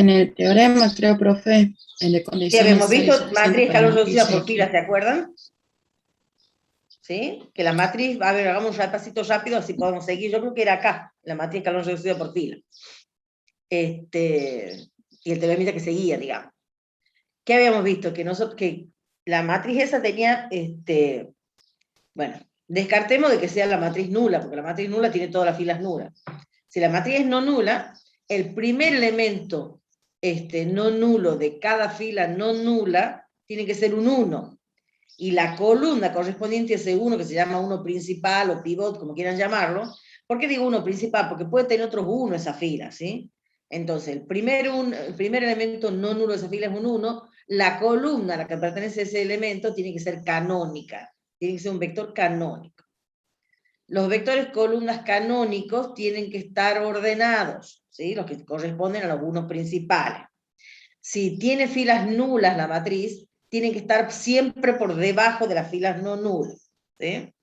En el teorema, creo, profe, el de Sí, condiciones habíamos 6 visto sobre 5 matriz para escalón la reducida matriz por filas, X. ¿se acuerdan? ¿Sí? Que la matriz, a ver, hagamos un repasito rápido, así podemos seguir. Yo creo que era acá, la matriz escalón reducida por fila. Y el teorema que seguía, digamos. ¿Qué habíamos visto? Que la matriz esa tenía, bueno, descartemos de que sea la matriz nula, porque la matriz nula tiene todas las filas nulas. Si la matriz es no nula, el primer elemento no nulo de cada fila no nula tiene que ser un 1. Y la columna correspondiente a ese 1, que se llama 1 principal o pivot, como quieran llamarlo. ¿Por qué digo 1 principal? Porque puede tener otros 1 esa fila, ¿sí? Entonces, el primer elemento no nulo de esa fila es un 1. La columna a la que pertenece ese elemento tiene que ser canónica. Tiene que ser un vector canónico. Los vectores columnas canónicos tienen que estar ordenados, ¿sí? Los que corresponden a los 1 principales. Si tiene filas nulas la matriz, tienen que estar siempre por debajo de las filas no nulas, ¿sí?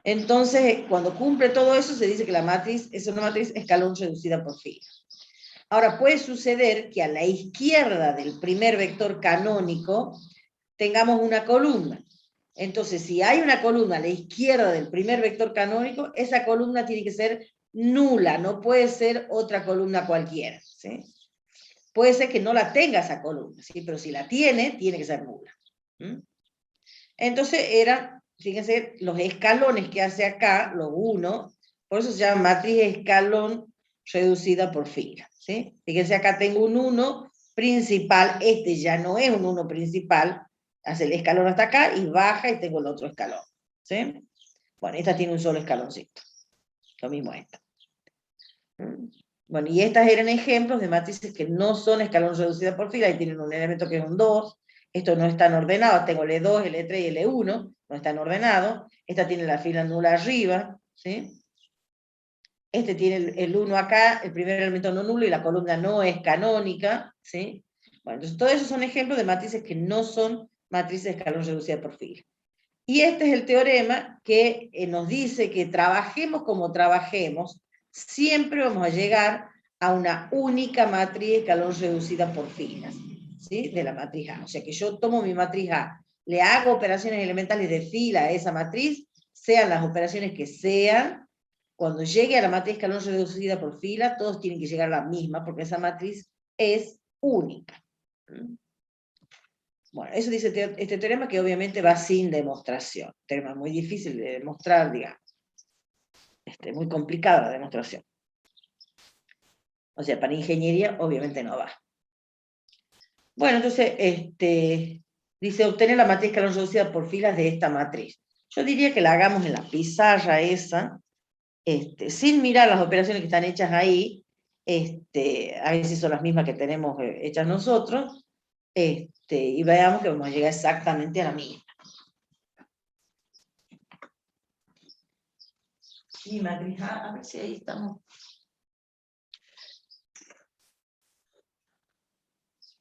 Entonces, cuando cumple todo eso, se dice que la matriz es una matriz escalón reducida por fila. Ahora, puede suceder que a la izquierda del primer vector canónico tengamos una columna. Entonces, si hay una columna a la izquierda del primer vector canónico, esa columna tiene que ser nula, no puede ser otra columna cualquiera, ¿sí? Puede ser que no la tenga esa columna, ¿sí? Pero si la tiene, tiene que ser nula. Entonces eran, fíjense, los escalones que hace acá, los 1, por eso se llama matriz escalón reducida por fila, ¿sí? Fíjense, acá tengo un 1 principal, ya no es un 1 principal, hace el escalón hasta acá y baja y tengo el otro escalón, ¿sí? Bueno, esta tiene un solo escaloncito, lo mismo esta. Bueno, y estas eran ejemplos de matrices que no son escalón reducida por fila, y tienen un elemento que es un 2, estos no están ordenados, tengo el E2, el E3 y el E1, no están ordenados, esta tiene la fila nula arriba, ¿sí? Este tiene el 1 acá, el primer elemento no nulo, y la columna no es canónica, ¿sí? Bueno, entonces todos esos son ejemplos de matrices que no son matrices de escalón reducida por fila. Y este es el teorema que nos dice que trabajemos como trabajemos, siempre vamos a llegar a una única matriz escalón reducida por filas, ¿sí? De la matriz A. O sea que yo tomo mi matriz A, le hago operaciones elementales de fila a esa matriz, sean las operaciones que sean, cuando llegue a la matriz escalón reducida por fila, todos tienen que llegar a la misma, porque esa matriz es única. Bueno, eso dice este teorema, que obviamente va sin demostración. Teorema muy difícil de demostrar, digamos. Muy complicada la demostración. O sea, para ingeniería obviamente no va. Bueno, entonces, dice obtener la matriz escalón reducida por filas de esta matriz. Yo diría que la hagamos en la pizarra esa, sin mirar las operaciones que están hechas ahí, a ver si son las mismas que tenemos hechas nosotros, y veamos que vamos a llegar exactamente a la misma. Y matriz A, ver si ahí estamos.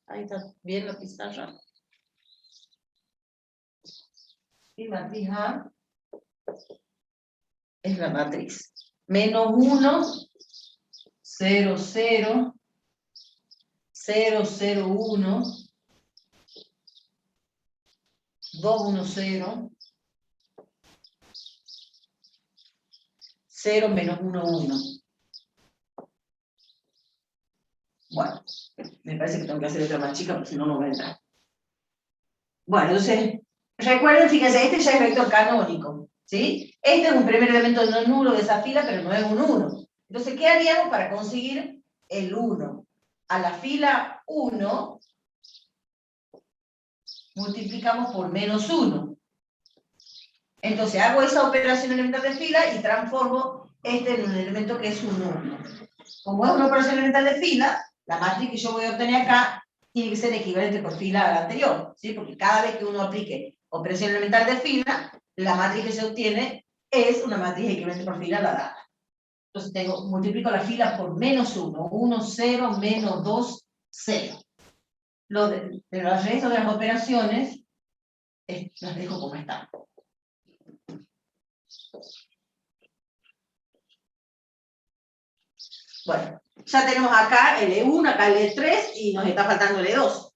Ahí está bien la pizarra. Y matriz A es la matriz. Menos 1, 0, 0, 0, 0, 1, 2, 1, 0, 0, menos 1, 1. Bueno, me parece que tengo que hacer otra más chica porque si no, no va a entrar. Bueno, entonces, recuerden, fíjense, este ya es vector canónico, ¿sí? Este es un primer elemento no nulo de esa fila, pero no es un 1. Entonces, ¿qué haríamos para conseguir el 1? A la fila 1 multiplicamos por menos 1. Entonces, hago esa operación elemental de fila y transformo en un elemento que es un 1. Como es una operación elemental de fila, la matriz que yo voy a obtener acá tiene que ser equivalente por fila a la anterior, ¿sí? Porque cada vez que uno aplique operación elemental de fila, la matriz que se obtiene es una matriz equivalente por fila a la dada. Entonces multiplico la fila por menos 1, 1, 0, menos 2, 0. Pero el resto de las operaciones las dejo como están. Bueno, ya tenemos acá el E1, acá el E3, y nos está faltando el E2.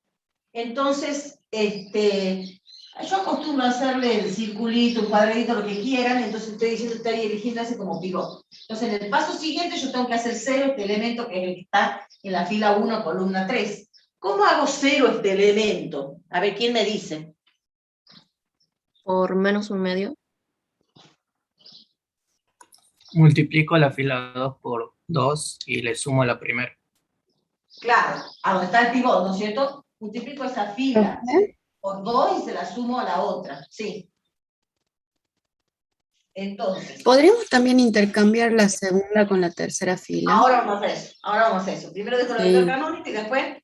Entonces, yo acostumbro a hacerle el circulito, un cuadradito, lo que quieran, entonces estoy eligiendo ese como pivot. Entonces, en el paso siguiente yo tengo que hacer 0 este elemento, que es el que está en la fila 1, columna 3. ¿Cómo hago 0 este elemento? A ver, ¿quién me dice? Por menos un medio. Multiplico la fila 2 por 2 y le sumo la primera. Claro, a donde está el pivot, ¿no es cierto? Multiplico esa fila por 2 y se la sumo a la otra, sí. Entonces, ¿Podríamos también intercambiar la segunda con la tercera fila? ahora vamos a hacer eso, Primero dejo el Sí. vector canónico y después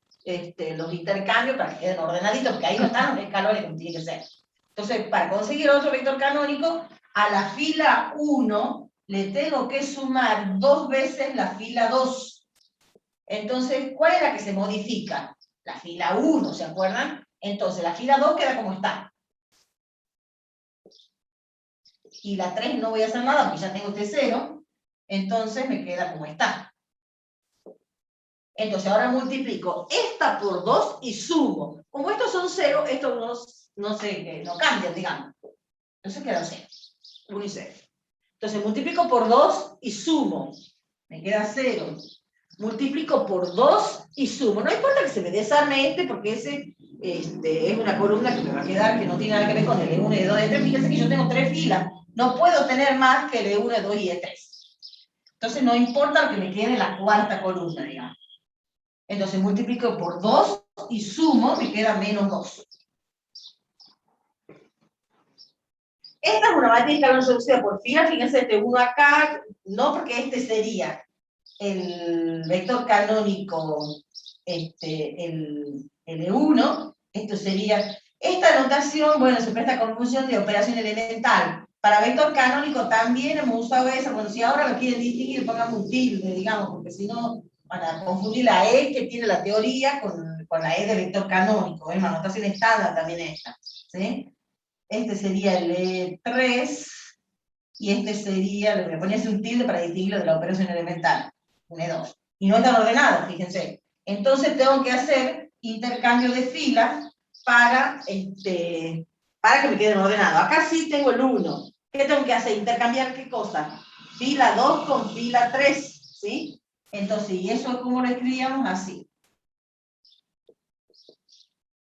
los intercambio para que queden ordenaditos, porque ahí no están los escalones como tiene que ser. Entonces, para conseguir otro vector canónico, a la fila 1 le tengo que sumar 2 veces la fila 2. Entonces, ¿cuál es la que se modifica? La fila 1, ¿se acuerdan? Entonces, la fila 2 queda como está. Y la 3 no voy a hacer nada porque ya tengo este 0. Entonces, me queda como está. Entonces, ahora multiplico esta por 2 y sumo. Como estos son 0, estos no cambian, digamos. Entonces queda 0. 1 y 0. Entonces, multiplico por 2 y sumo. Me queda 0. Multiplico por 2 y sumo. No importa que se me desarme porque ese es una columna que me va a quedar, que no tiene nada que ver con el E1, E2, E3. Fíjense que yo tengo 3 filas. No puedo tener más que el E1, E2 y E3. Entonces no importa lo que me quede en la cuarta columna, digamos. Entonces multiplico por 2 y sumo, me queda menos 2. Esta es una matriz escalón reducida por fila. Fíjense este 1 acá, no porque este sería el vector canónico, el E1, esto sería, esta notación, bueno, se presta con función de operación elemental. Para vector canónico también hemos usado esa, bueno, si ahora lo quieren distinguir, pongamos un tilde, digamos, porque si no, para confundir la E que tiene la teoría con la E de vector canónico, es una notación estándar también esta, ¿sí? Este sería el E3, y este sería, le voy a poner un tilde para distinguirlo de la operación elemental, un E2. Y no están ordenados, fíjense. Entonces tengo que hacer intercambio de filas para que me queden ordenados. Acá sí tengo el 1. ¿Qué tengo que hacer? Intercambiar qué cosa. Fila 2 con fila 3, ¿sí? Entonces, ¿y eso es como lo escribíamos? Así.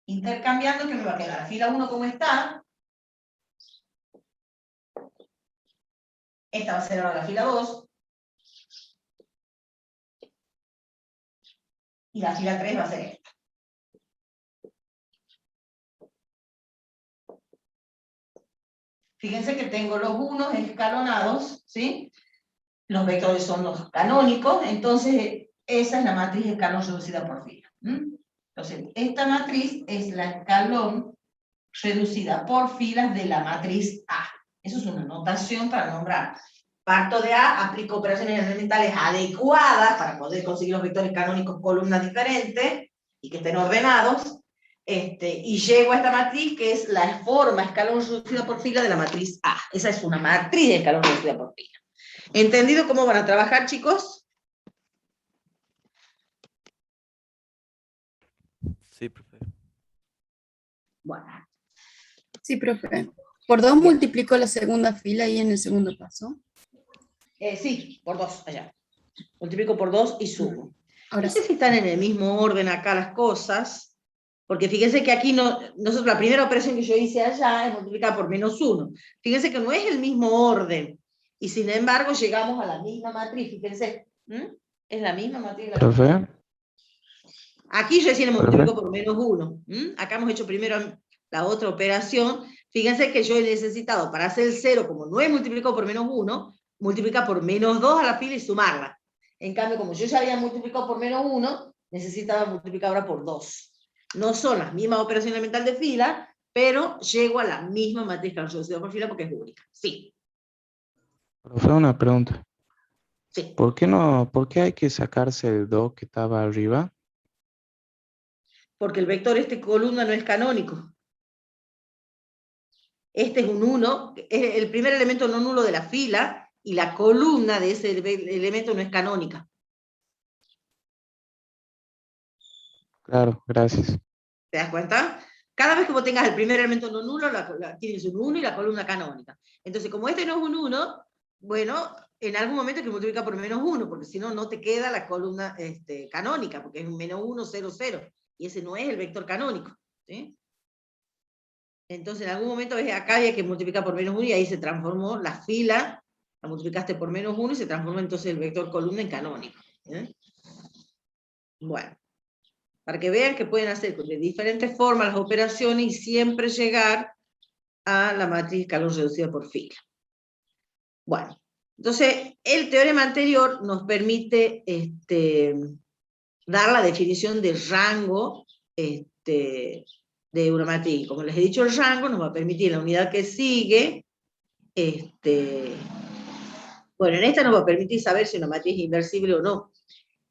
Intercambiando, ¿qué me va a quedar? Fila 1 como está. Esta va a ser ahora la fila 2. Y la fila 3 va a ser esta. Fíjense que tengo los unos escalonados, ¿sí? Los vectores son los canónicos, entonces esa es la matriz escalón reducida por fila. Entonces, esta matriz es la escalón reducida por filas de la matriz A. Eso es una notación para nombrar. Parto de A, aplico operaciones elementales adecuadas para poder conseguir los vectores canónicos columnas diferentes y que estén ordenados. Y llego a esta matriz que es la forma escalón reducida por fila de la matriz A. Esa es una matriz de escalón reducida por fila. ¿Entendido cómo van a trabajar, chicos? Sí, profe. Bueno. Sí, profe. ¿Por 2 multiplico la segunda fila ahí en el segundo paso? Sí, por 2 allá. Multiplico por 2 y sumo. Ahora No sé sí. si están en el mismo orden acá las cosas, porque fíjense que aquí nosotros la primera operación que yo hice allá es multiplicar por menos 1. Fíjense que no es el mismo orden, y sin embargo llegamos a la misma matriz, fíjense. Es la misma matriz. Profe. Aquí recién multiplico por menos 1. Acá hemos hecho primero la otra operación. Fíjense que yo he necesitado, para hacer el 0, como no he multiplicado por menos 1, multiplica por menos 2 a la fila y sumarla. En cambio, como yo ya había multiplicado por menos 1, necesitaba multiplicar ahora por 2. No son las mismas operaciones elementales de fila, pero llego a la misma matriz reducida por fila porque es única. Sí. Profe, una pregunta. Sí. ¿Por qué hay que sacarse el 2 que estaba arriba? Porque el vector columna no es canónico. Este es un 1, es el primer elemento no nulo de la fila, y la columna de ese elemento no es canónica. Claro, gracias. ¿Te das cuenta? Cada vez que vos tengas el primer elemento no nulo, tienes un 1 y la columna canónica. Entonces, como este no es un 1, bueno, en algún momento hay que multiplicar por menos 1, porque si no, no te queda la columna canónica, porque es un menos 1, 0, 0. Y ese no es el vector canónico. ¿Sí? Entonces, en algún momento ves acá había que multiplicar por menos 1 y ahí se transformó la fila, la multiplicaste por menos 1 y se transformó entonces el vector columna en canónico. Bueno, para que vean que pueden hacer de diferentes formas las operaciones y siempre llegar a la matriz escalón reducida por fila. Bueno, entonces el teorema anterior nos permite dar la definición de rango de una matriz. Como les he dicho, el rango nos va a permitir en la unidad que sigue, bueno, en esta nos va a permitir saber si una matriz es inversible o no.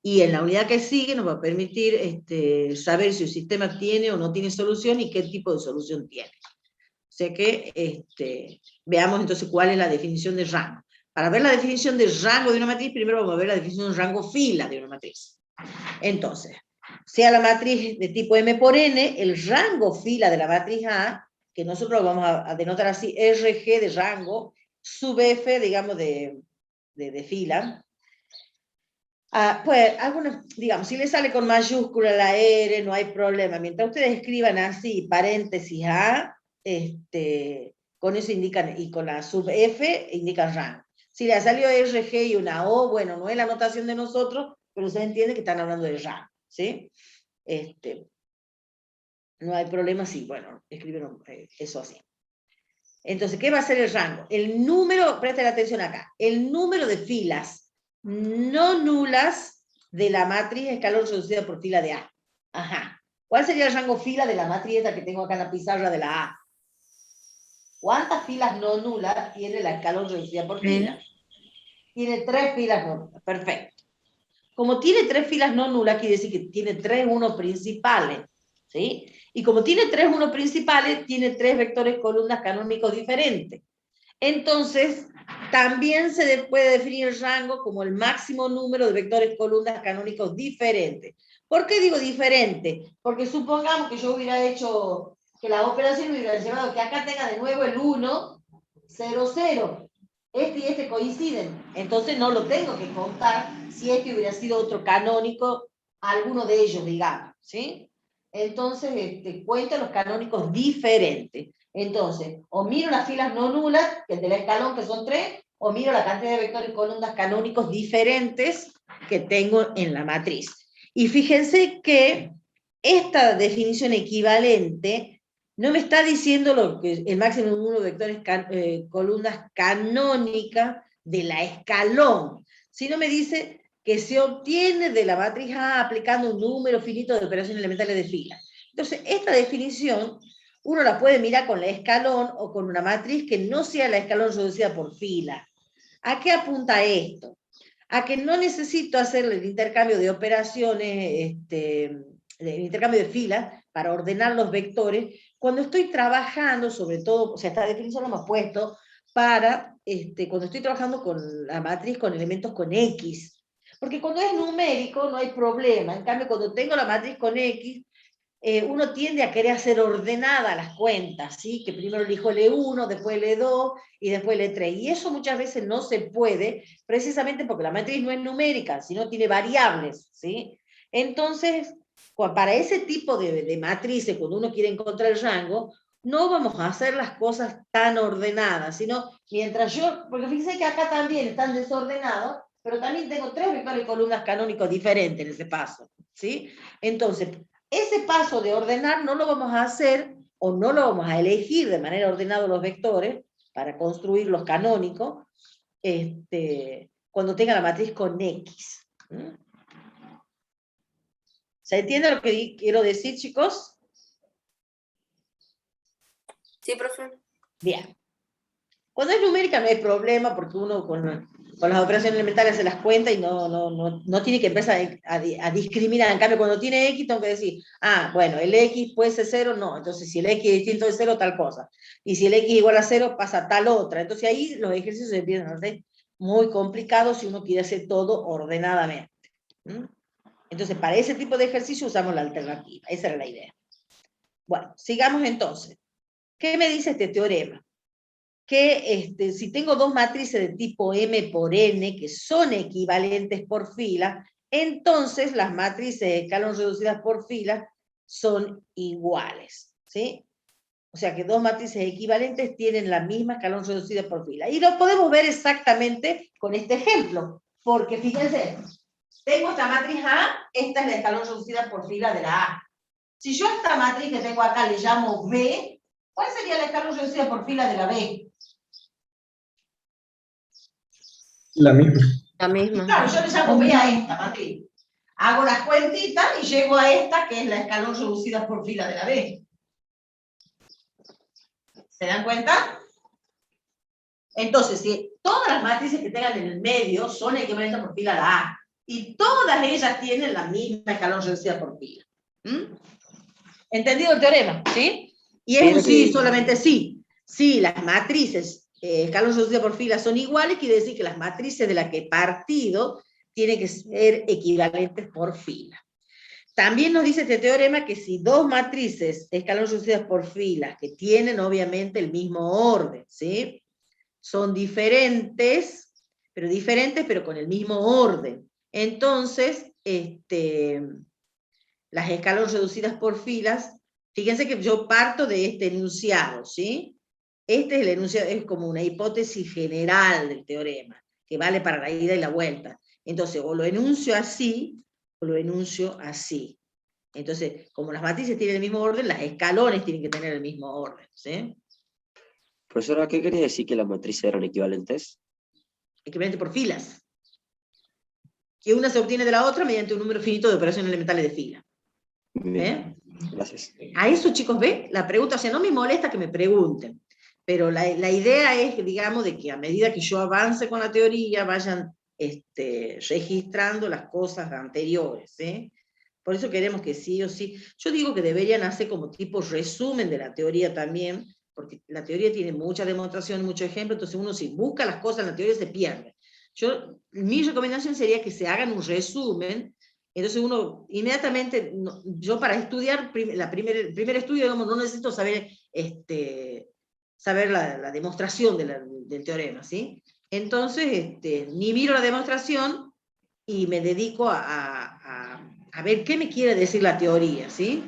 Y en la unidad que sigue nos va a permitir saber si un sistema tiene o no tiene solución y qué tipo de solución tiene. O sea que veamos entonces cuál es la definición de rango. Para ver la definición de rango de una matriz, primero vamos a ver la definición de rango fila de una matriz. Entonces, sea la matriz de tipo M por N, el rango fila de la matriz A, que nosotros vamos a denotar así, RG de rango, sub F, digamos, de fila. Pues, digamos, si le sale con mayúscula la R, no hay problema. Mientras ustedes escriban así, paréntesis A, con eso indican, y con la sub F, indican rango. Si le salió RG y una O, bueno, no es la anotación de nosotros, pero ustedes entienden que están hablando de rango, ¿sí? No hay problema si, bueno, escriben eso así. Entonces, ¿qué va a ser el rango? El número, presten atención acá, el número de filas no nulas de la matriz escalón reducida por fila de A. Ajá. ¿Cuál sería el rango fila de la matriz esta que tengo acá en la pizarra de la A? ¿Cuántas filas no nulas tiene la escalón reducida por fila? Tiene 3 filas no nulas. Perfecto. Como tiene 3 filas no nulas, quiere decir que tiene 3 unos principales. ¿Sí? Y como tiene 3 unos principales, tiene 3 vectores columnas canónicos diferentes. Entonces, también se puede definir el rango como el máximo número de vectores columnas canónicos diferentes. ¿Por qué digo diferente? Porque supongamos que yo hubiera hecho, que la operación me hubiera llevado que acá tenga de nuevo el 1, 0, 0. Este y este coinciden. Entonces no lo tengo que contar si este hubiera sido otro canónico, alguno de ellos, digamos. ¿Sí? Entonces, cuento los canónicos diferentes. Entonces, o miro las filas no nulas, que es del escalón, que son 3, o miro la cantidad de vectores y columnas canónicos diferentes que tengo en la matriz. Y fíjense que esta definición equivalente no me está diciendo lo que el máximo número de vectores columnas canónicas de la escalón, sino me dice que se obtiene de la matriz A aplicando un número finito de operaciones elementales de fila. Entonces, esta definición uno la puede mirar con la escalón o con una matriz que no sea la escalón reducida por fila. ¿A qué apunta esto? A que no necesito hacer el intercambio de operaciones, el intercambio de filas para ordenar los vectores, cuando estoy trabajando, sobre todo, o sea, esta definición la hemos puesto para cuando estoy trabajando con la matriz con elementos con X. Porque cuando es numérico no hay problema. En cambio, cuando tengo la matriz con X, uno tiende a querer hacer ordenada las cuentas, ¿sí? Que primero elijo el E1, después el E2 y después el E3. Y eso muchas veces no se puede, precisamente porque la matriz no es numérica, sino tiene variables, ¿sí? Entonces, para ese tipo de matrices, cuando uno quiere encontrar el rango, no vamos a hacer las cosas tan ordenadas, sino mientras yo, porque fíjense que acá también están desordenados, pero también tengo 3 vectores y columnas canónicos diferentes en ese paso, ¿sí? Entonces, ese paso de ordenar no lo vamos a hacer o no lo vamos a elegir de manera ordenada los vectores para construir los canónicos cuando tenga la matriz con X. ¿Se entiende lo que quiero decir, chicos? Sí, profe. Bien. Cuando es numérica no hay problema porque uno con las operaciones elementales se las cuenta y no tiene que empezar a discriminar. En cambio, cuando tiene X tengo que decir, bueno, el X puede ser 0, no. Entonces, si el X es distinto de 0, tal cosa. Y si el X es igual a 0, pasa tal otra. Entonces, ahí los ejercicios se empiezan a hacer muy complicados si uno quiere hacer todo ordenadamente. Entonces, para ese tipo de ejercicio usamos la alternativa. Esa era la idea. Bueno, sigamos entonces. ¿Qué me dice este teorema? Que si tengo dos matrices de tipo M por N que son equivalentes por fila, entonces las matrices de escalón reducidas por fila son iguales, ¿sí? O sea que dos matrices equivalentes tienen la misma escalón reducida por fila. Y lo podemos ver exactamente con este ejemplo, porque fíjense, tengo esta matriz A, esta es la escalón reducida por fila de la A. Si yo a esta matriz que tengo acá le llamo B, ¿cuál sería la escalón reducida por fila de la B? La misma. La misma. Claro, yo le llamo B a esta matriz. Hago las cuentitas y llego a esta, que es la escalón reducida por fila de la B. ¿Se dan cuenta? Entonces, si todas las matrices que tengan en el medio son equivalentes por fila a la A, y todas ellas tienen la misma escalón reducida por fila. ¿Entendido el teorema? ¿Sí? Y es un sí, solamente sí. Si las matrices escalón reducido por fila son iguales, quiere decir que las matrices de las que he partido tienen que ser equivalentes por fila. También nos dice este teorema que si dos matrices escalón reducidas por filas que tienen obviamente el mismo orden, ¿sí? Son diferentes, pero con el mismo orden. Entonces, las escalón reducidas por filas, fíjense que yo parto de este enunciado, ¿sí? Este es el enunciado, es como una hipótesis general del teorema, que vale para la ida y la vuelta. Entonces, o lo enuncio así, o lo enuncio así. Entonces, como las matrices tienen el mismo orden, las escalones tienen que tener el mismo orden, ¿sí? Profesora, ¿qué quería decir que las matrices eran equivalentes? Equivalente por filas. Que una se obtiene de la otra mediante un número finito de operaciones elementales de fila. Bien, gracias. A eso, chicos, ¿ven? La pregunta, o sea, no me molesta que me pregunten, pero la idea es, digamos, de que a medida que yo avance con la teoría, vayan registrando las cosas anteriores, ¿sí? Por eso queremos que sí o sí. Yo digo que deberían hacer como tipo resumen de la teoría también, porque la teoría tiene mucha demostración, mucho ejemplo, entonces uno si busca las cosas en la teoría se pierde. Mi recomendación sería que se hagan un resumen. Entonces uno inmediatamente, yo para estudiar el primer estudio, digamos, no necesito saber, saber la demostración del teorema, ¿sí? Entonces, ni miro la demostración y me dedico a ver qué me quiere decir la teoría, ¿sí?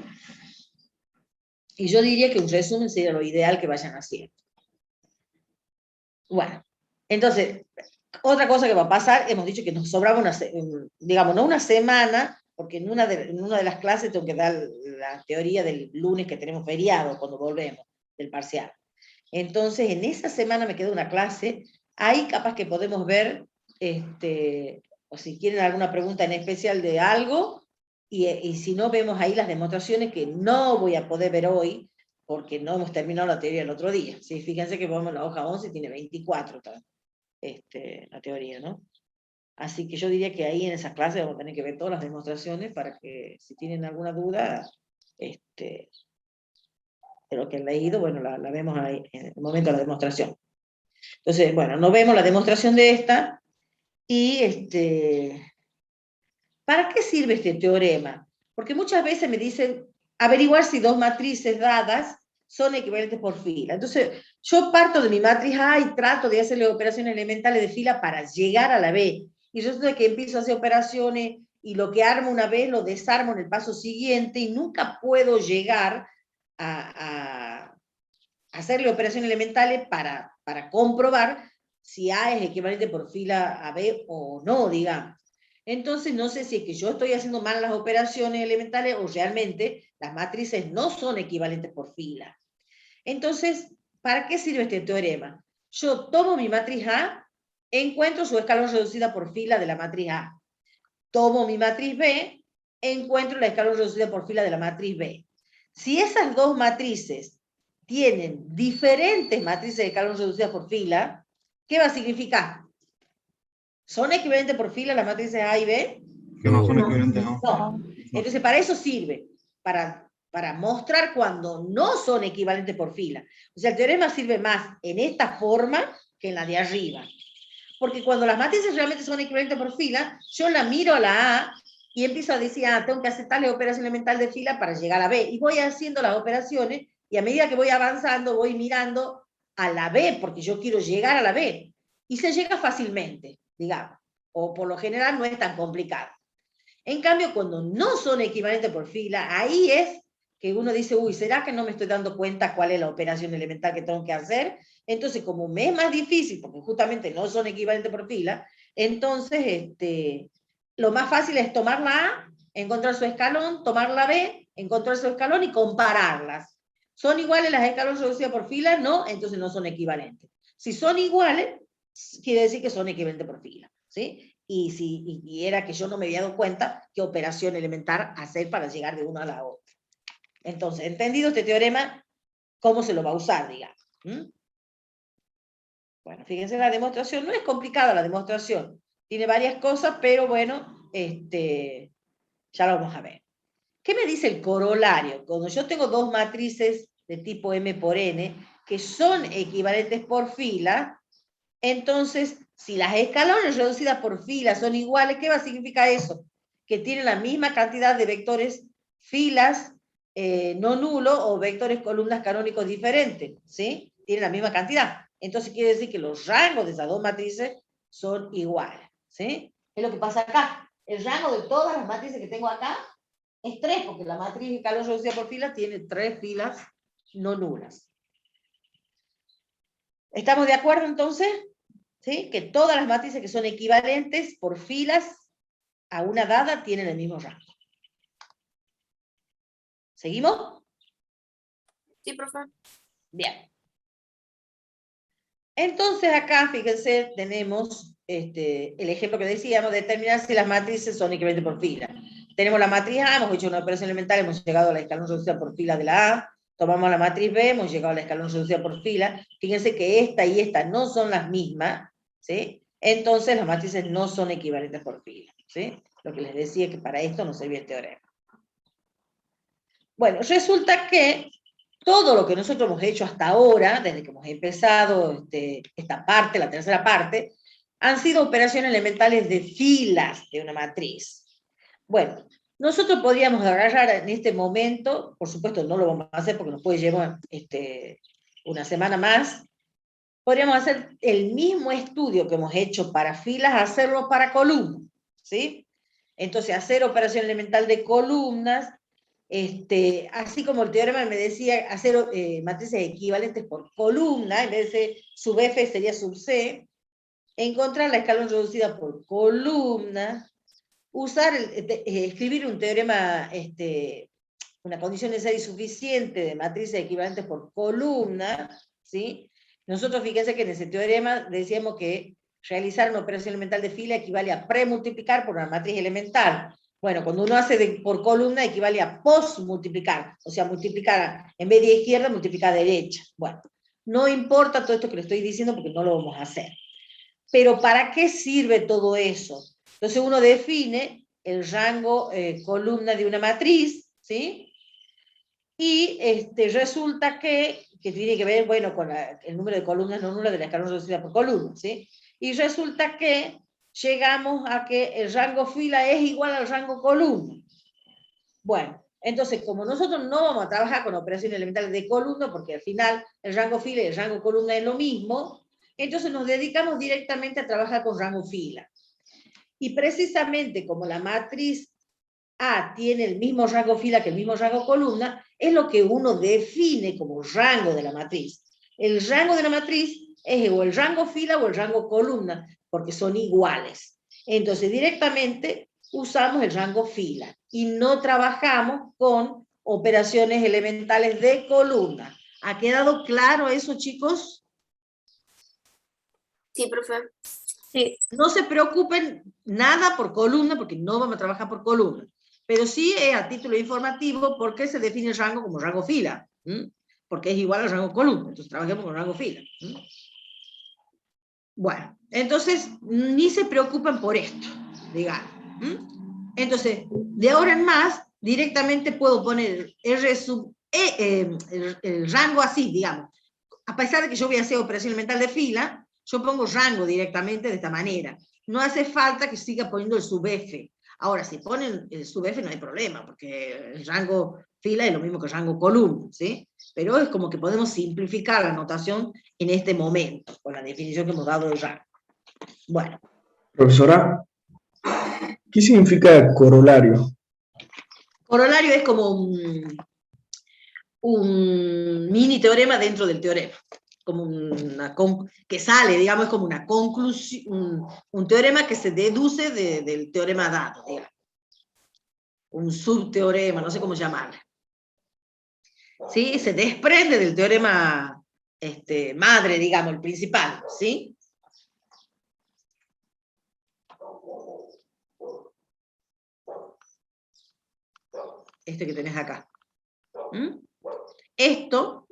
Y yo diría que un resumen sería lo ideal que vayan haciendo. Bueno, entonces, otra cosa que va a pasar, hemos dicho que nos sobraba digamos, no una semana, porque en una de las clases tengo que dar la teoría del lunes que tenemos feriado, cuando volvemos del parcial. Entonces, en esa semana me queda una clase, ahí capaz que podemos ver, o si quieren alguna pregunta en especial de algo, y si no, vemos ahí las demostraciones que no voy a poder ver hoy, porque no hemos terminado la teoría el otro día. ¿Sí? Fíjense que vamos a la hoja 11 y tiene 24 la teoría, ¿no? Así que yo diría que ahí en esas clases vamos a tener que ver todas las demostraciones para que si tienen alguna duda, de lo que han leído, bueno, la vemos ahí en el momento de la demostración. Entonces, bueno, no vemos la demostración de esta y ¿para qué sirve este teorema? Porque muchas veces me dicen averiguar si dos matrices dadas son equivalentes por fila. Entonces, yo parto de mi matriz A y trato de hacerle operaciones elementales de fila para llegar a la B. Y resulta que empiezo a hacer operaciones y lo que armo una vez lo desarmo en el paso siguiente y nunca puedo llegar a hacerle operaciones elementales para comprobar si A es equivalente por fila a B o no, digamos. Entonces, no sé si es que yo estoy haciendo mal las operaciones elementales o realmente las matrices no son equivalentes por fila. Entonces, ¿para qué sirve este teorema? Yo tomo mi matriz A, encuentro su escalón reducida por fila de la matriz A. Tomo mi matriz B, encuentro la escalón reducida por fila de la matriz B. Si esas dos matrices tienen diferentes matrices de escalón reducidas por fila, ¿qué va a significar? ¿Son equivalentes por fila las matrices A y B? No, son equivalentes, no. No. Entonces, para eso sirve, para mostrar cuando no son equivalentes por fila. O sea, el teorema sirve más en esta forma que en la de arriba. Porque cuando las matrices realmente son equivalentes por fila, yo la miro a la A y empiezo a decir, tengo que hacer tal operación elemental de fila para llegar a B, y voy haciendo las operaciones, y a medida que voy avanzando, voy mirando a la B, porque yo quiero llegar a la B, y se llega fácilmente, digamos, o por lo general no es tan complicado. En cambio, cuando no son equivalentes por fila, ahí es que uno dice, uy, ¿será que no me estoy dando cuenta cuál es la operación elemental que tengo que hacer? Entonces, como me es más difícil, porque justamente no son equivalentes por fila, entonces lo más fácil es tomar la A, encontrar su escalón, tomar la B, encontrar su escalón y compararlas. ¿Son iguales las escalones reducidas por fila? No, entonces no son equivalentes. Si son iguales, quiere decir que son equivalentes por fila, ¿sí? Y era que yo no me había dado cuenta qué operación elemental hacer para llegar de una a la otra. Entonces, entendido este teorema, ¿cómo se lo va a usar, digamos? Bueno, fíjense, la demostración no es complicada, la demostración. Tiene varias cosas, pero bueno, ya lo vamos a ver. ¿Qué me dice el corolario? Cuando yo tengo dos matrices de tipo M por N, que son equivalentes por fila, entonces, si las escalones reducidas por fila son iguales, ¿qué va a significar eso? Que tienen la misma cantidad de vectores filas no nulos o vectores columnas canónicos diferentes, ¿sí? Tienen la misma cantidad. Entonces quiere decir que los rangos de esas dos matrices son iguales, ¿sí? Es lo que pasa acá. El rango de todas las matrices que tengo acá es 3, porque la matriz de escalón reducida por fila tiene 3 filas no nulas. ¿Estamos de acuerdo entonces? ¿Sí? Que todas las matrices que son equivalentes por filas a una dada tienen el mismo rango. ¿Seguimos? Sí, profe. Bien. Entonces acá, fíjense, tenemos el ejemplo que decíamos, determinar si las matrices son equivalentes por fila. Tenemos la matriz A, hemos hecho una operación elemental, hemos llegado a la escalón reducida por fila de la A, tomamos la matriz B, hemos llegado a la escalón reducida por fila. Fíjense que esta y esta no son las mismas, ¿sí? Entonces las matrices no son equivalentes por fila, ¿sí? Lo que les decía es que para esto no servía el teorema. Bueno, resulta que todo lo que nosotros hemos hecho hasta ahora, desde que hemos empezado esta parte, la tercera parte, han sido operaciones elementales de filas de una matriz. Bueno, nosotros podríamos agarrar en este momento, por supuesto no lo vamos a hacer porque nos puede llevar una semana más, podríamos hacer el mismo estudio que hemos hecho para filas, hacerlo para columnas, ¿sí? Entonces, hacer operación elemental de columnas, así como el teorema me decía hacer matrices equivalentes por columna, en vez de sub F sería sub C, encontrar la escalón reducida por columna, usar, escribir un teorema, una condición necesaria y suficiente de matrices equivalentes por columna, ¿sí? Nosotros fíjense que en ese teorema decíamos que realizar una operación elemental de fila equivale a premultiplicar por una matriz elemental. Bueno, cuando uno hace por columna equivale a postmultiplicar, o sea, multiplicar en vez de izquierda, multiplicar a derecha. Bueno, no importa todo esto que le estoy diciendo porque no lo vamos a hacer. Pero ¿para qué sirve todo eso? Entonces uno define el rango columna de una matriz, ¿sí? Y resulta que tiene que ver, bueno, con el número de columnas no nulas de la escalón reducida por columna, ¿sí? Y resulta que llegamos a que el rango fila es igual al rango columna. Bueno, entonces, como nosotros no vamos a trabajar con operaciones elementales de columna, porque al final el rango fila y el rango columna es lo mismo, entonces nos dedicamos directamente a trabajar con rango fila. Y precisamente como la matriz A tiene el mismo rango fila que el mismo rango columna, es lo que uno define como rango de la matriz. El rango de la matriz es o el rango fila o el rango columna, porque son iguales. Entonces directamente usamos el rango fila y no trabajamos con operaciones elementales de columna. ¿Ha quedado claro eso, chicos? Sí, profe. Sí. No se preocupen nada por columna, porque no vamos a trabajar por columna. Pero sí es a título informativo por qué se define el rango como rango fila. Porque es igual al rango columna. Entonces trabajemos con rango fila. Bueno, entonces ni se preocupen por esto, digamos. Entonces, de ahora en más, directamente puedo poner R sub el rango así, digamos. A pesar de que yo voy a hacer operación elemental de fila, yo pongo rango directamente de esta manera. No hace falta que siga poniendo el sub F. Ahora, si ponen el sub F no hay problema, porque el rango fila es lo mismo que el rango columna, ¿sí? Pero es como que podemos simplificar la notación en este momento, con la definición que hemos dado de rango. Bueno. Profesora, ¿qué significa corolario? Corolario es como un mini teorema dentro del teorema. Como que sale, digamos, es como una conclusión, un teorema que se deduce del teorema dado, digamos. Un subteorema, no sé cómo llamarlo. ¿Sí? Se desprende del teorema madre, digamos, el principal, ¿sí? Este que tenés acá. ¿Mm? Esto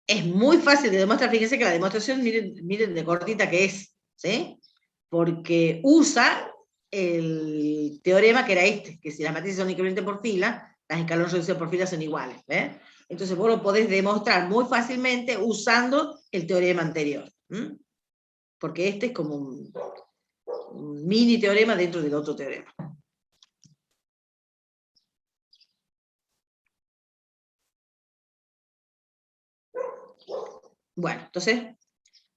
es muy fácil de demostrar. Fíjense que la demostración, miren de cortita que es, ¿sí? Porque usa el teorema que era que si las matrices son equivalentes por fila, las escalones reducidos por fila son iguales, ¿ves? Entonces vos lo podés demostrar muy fácilmente usando el teorema anterior. ¿Mm? Porque este es como un mini teorema dentro del otro teorema. Bueno, entonces,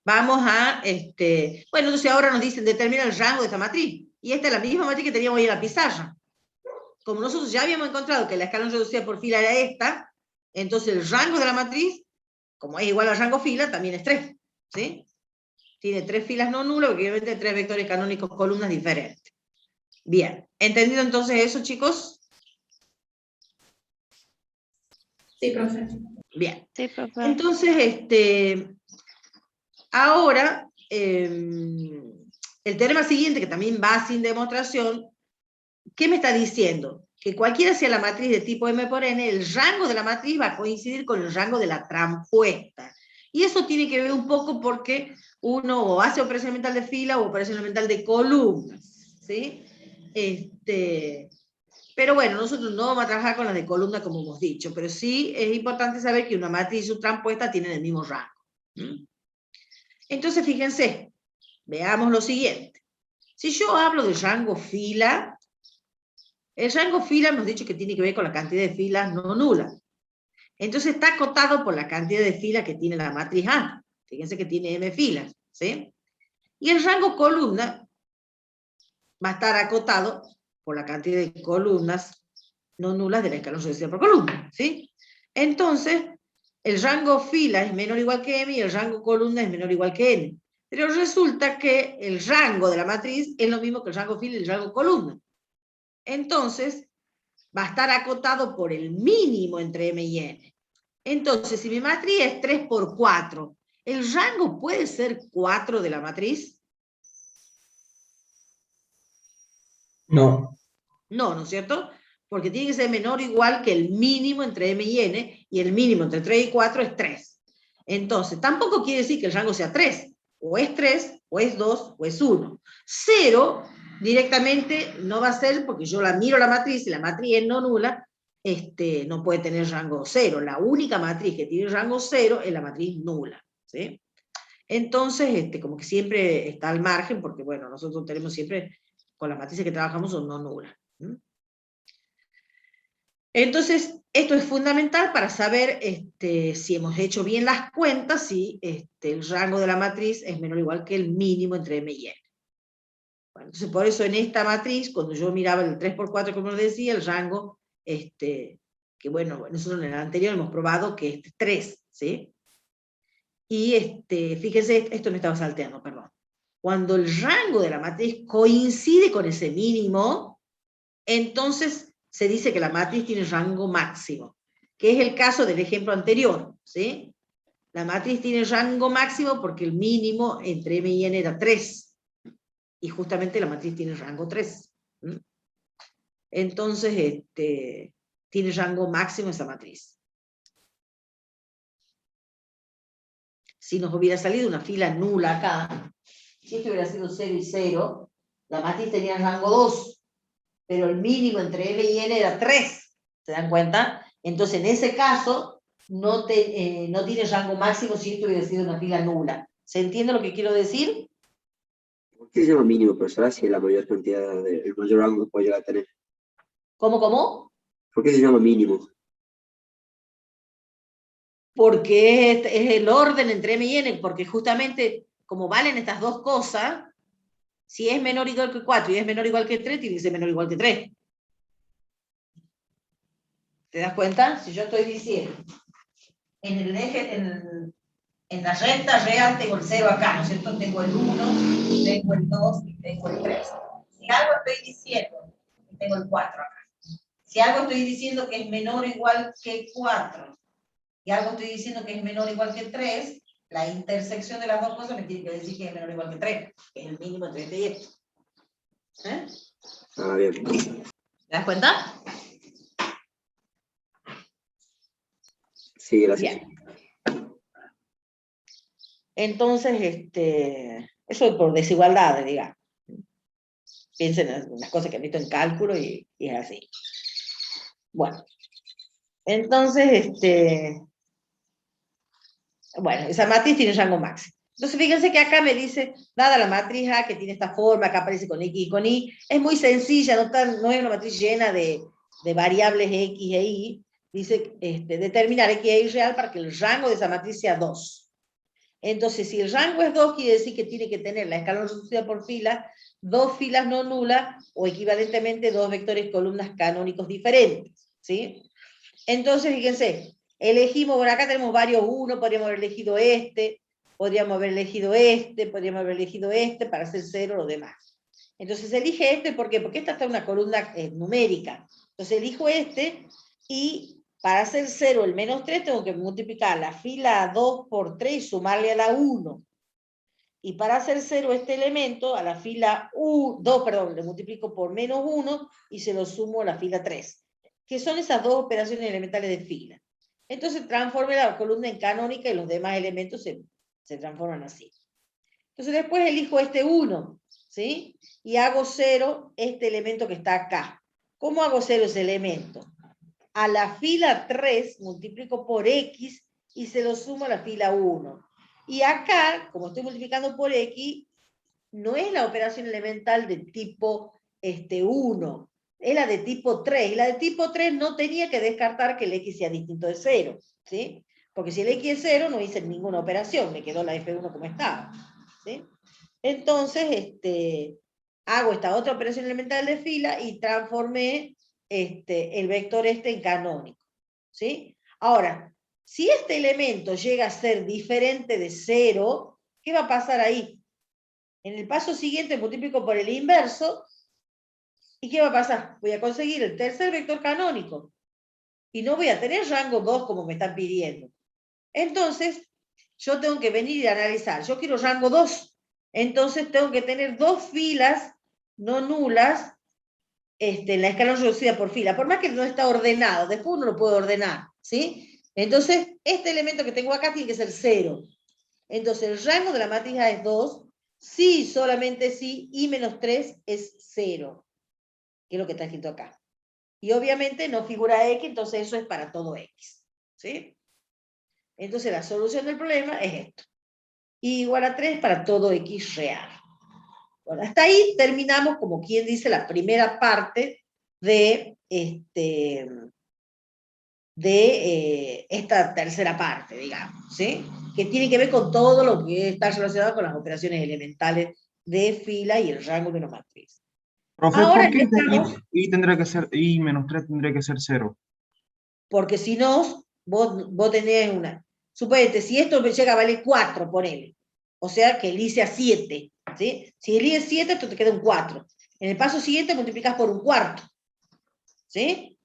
vamos a, bueno, entonces ahora nos dicen, determina el rango de esta matriz. Y esta es la misma matriz que teníamos ahí en la pizarra. Como nosotros ya habíamos encontrado que la escalón reducida por fila era esta, entonces el rango de la matriz, como es igual al rango fila, también es 3. ¿Sí? Tiene 3 filas no nulas, porque obviamente 3 vectores canónicos columnas diferentes. Bien, ¿entendido entonces eso, chicos? Sí, profe. Bien. Sí, profe. Entonces, ahora, el teorema siguiente, que también va sin demostración, ¿qué me está diciendo? Que cualquiera sea la matriz de tipo M por N, el rango de la matriz va a coincidir con el rango de la transpuesta. Y eso tiene que ver un poco porque uno o hace operación mental de fila o operación mental de columnas, ¿sí? Pero bueno, nosotros no vamos a trabajar con las de columna como hemos dicho, pero sí es importante saber que una matriz y su transpuesta tienen el mismo rango. ¿Mm? Entonces, fíjense, veamos lo siguiente. Si yo hablo de rango fila, el rango fila hemos dicho que tiene que ver con la cantidad de filas no nulas. Entonces está acotado por la cantidad de filas que tiene la matriz A. Fíjense que tiene M filas, ¿sí? Y el rango columna va a estar acotado por la cantidad de columnas no nulas de la escalón reducida por columna, ¿sí? Entonces, el rango fila es menor o igual que M y el rango columna es menor o igual que N. Pero resulta que el rango de la matriz es lo mismo que el rango fila y el rango columna. Entonces, va a estar acotado por el mínimo entre M y N. Entonces, si mi matriz es 3 por 4, ¿el rango puede ser 4 de la matriz? No. No, ¿no es cierto? Porque tiene que ser menor o igual que el mínimo entre M y N, y el mínimo entre 3 y 4 es 3. Entonces, tampoco quiere decir que el rango sea 3. O es 3, o es 2, o es 1. 0 directamente no va a ser, porque yo la miro la matriz, y la matriz es no nula, no puede tener rango 0. La única matriz que tiene rango 0 es la matriz nula. ¿Sí? Entonces, como que siempre está al margen, porque bueno, nosotros tenemos siempre, con las matrices que trabajamos son no nulas. ¿Mm? Entonces, esto es fundamental para saber si hemos hecho bien las cuentas, si el rango de la matriz es menor o igual que el mínimo entre M y N. Bueno, entonces, por eso en esta matriz, cuando yo miraba el 3 por 4, como les decía, el rango, que bueno, nosotros en el anterior hemos probado que es 3, ¿sí? Y fíjense, esto me estaba salteando, perdón. Cuando el rango de la matriz coincide con ese mínimo, entonces se dice que la matriz tiene rango máximo, que es el caso del ejemplo anterior, ¿sí? La matriz tiene rango máximo porque el mínimo entre M y N era 3, y justamente la matriz tiene rango 3. ¿Mm? Entonces, tiene rango máximo esa matriz. Si nos hubiera salido una fila nula acá, si esto hubiera sido 0 y 0, la matriz tenía rango 2, pero el mínimo entre M y N era 3, ¿se dan cuenta? Entonces, en ese caso, no tiene rango máximo si esto hubiera sido una fila nula. ¿Se entiende lo que quiero decir? ¿Qué se llama mínimo, profesora? Si es la mayor cantidad, el mayor rango que puede llegar a tener. ¿Cómo? ¿Por qué se llama mínimo? Porque es el orden entre M y N, porque justamente como valen estas dos cosas, si es menor o igual que 4 y es menor o igual que 3, tiene que ser menor o igual que 3. ¿Te das cuenta? Si yo estoy diciendo, en el eje, en la recta real tengo el 0 acá, ¿no es cierto? Tengo el 1, tengo el 2 y tengo el 3. Si algo estoy diciendo, tengo el 4 acá. Si algo estoy diciendo que es menor o igual que 4, y algo estoy diciendo que es menor o igual que 3, la intersección de las dos cosas me tiene que decir que es menor o igual que 3, que es el mínimo entre este y este. ¿Eh? Ah, bien. ¿Te das cuenta? Sí, gracias. Bien. Entonces, eso es por desigualdades, digamos. Piensen en las cosas que han visto en cálculo y es así. Bueno, entonces, bueno, esa matriz tiene rango máximo. Entonces, fíjense que acá me dice, dada la matriz A, que tiene esta forma, acá aparece con X y con Y, es muy sencilla, no es una matriz llena de variables X e Y, dice, determinar X e Y real para que el rango de esa matriz sea 2. Entonces, si el rango es 2, quiere decir que tiene que tener la escalón reducida por fila, 2 filas no nulas, o equivalentemente 2 vectores columnas canónicos diferentes, ¿sí? Entonces, fíjense, elegimos, por acá tenemos varios 1, podríamos haber elegido podríamos haber elegido podríamos haber elegido para hacer 0 lo demás. Entonces elige ¿por qué? Porque esta está en una columna numérica. Entonces elijo y para hacer 0 el menos 3 tengo que multiplicar la fila 2 por 3 y sumarle a la 1. Y para hacer 0 este elemento, a la fila 2, perdón, le multiplico por menos 1 y se lo sumo a la fila 3. Que son esas dos operaciones elementales de fila. Entonces transforme la columna en canónica y los demás elementos se transforman así. Entonces después elijo 1, ¿sí? Y hago 0 este elemento que está acá. ¿Cómo hago 0 ese elemento? A la fila 3 multiplico por X y se lo sumo a la fila 1. Y acá, como estoy multiplicando por X, no es la operación elemental de tipo 1, es la de tipo 3. Y la de tipo 3 no tenía que descartar que el X sea distinto de 0, ¿sí? Porque si el X es 0, no hice ninguna operación, me quedó la F1 como estaba, ¿sí? Entonces, hago esta otra operación elemental de fila y transformé el vector en canónico, ¿sí? Ahora, si este elemento llega a ser diferente de 0, ¿qué va a pasar ahí? En el paso siguiente multiplico por el inverso, ¿y qué va a pasar? Voy a conseguir el tercer vector canónico, y no voy a tener rango 2 como me están pidiendo. Entonces, yo tengo que venir y analizar. Yo quiero rango 2, entonces tengo que tener 2 filas no nulas en la escalón reducida por fila, por más que no está ordenado, después uno lo puede ordenar, ¿sí? Entonces, este elemento que tengo acá tiene que ser 0. Entonces, el rango de la matriz A es 2, sí, solamente sí, y menos 3 es 0, que es lo que está escrito acá. Y obviamente no figura X, entonces eso es para todo X, ¿sí? Entonces, la solución del problema es esto. Y igual a 3 para todo X real. Bueno, hasta ahí terminamos, como quien dice, la primera parte de esta tercera parte, digamos, ¿sí? Que tiene que ver con todo lo que está relacionado con las operaciones elementales de fila y el rango de una matriz. Profe, Ahora ¿por qué estamos, y tendría que ser, y menos 3 tendría que ser 0? porque si no, vos tenés una. Suponete, si esto llega a valer 4, ponele. O sea que el I sea 7, ¿sí? Si el I es 7, esto te queda un 4. En el paso siguiente multiplicas por un cuarto, ¿sí?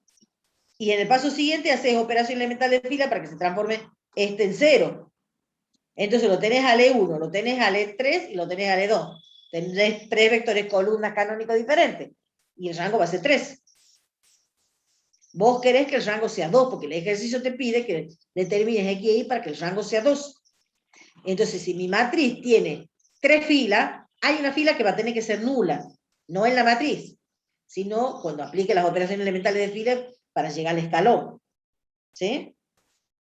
Y en el paso siguiente haces operación elemental de fila para que se transforme en 0. Entonces lo tenés al E1, lo tenés al E3 y lo tenés al E2. Tenés 3 vectores columnas canónicos diferentes. Y el rango va a ser 3. Vos querés que el rango sea 2, porque el ejercicio te pide que determines X y Y para que el rango sea 2. Entonces, si mi matriz tiene 3 filas, hay una fila que va a tener que ser nula, no en la matriz, sino cuando aplique las operaciones elementales de fila para llegar al escalón, ¿sí?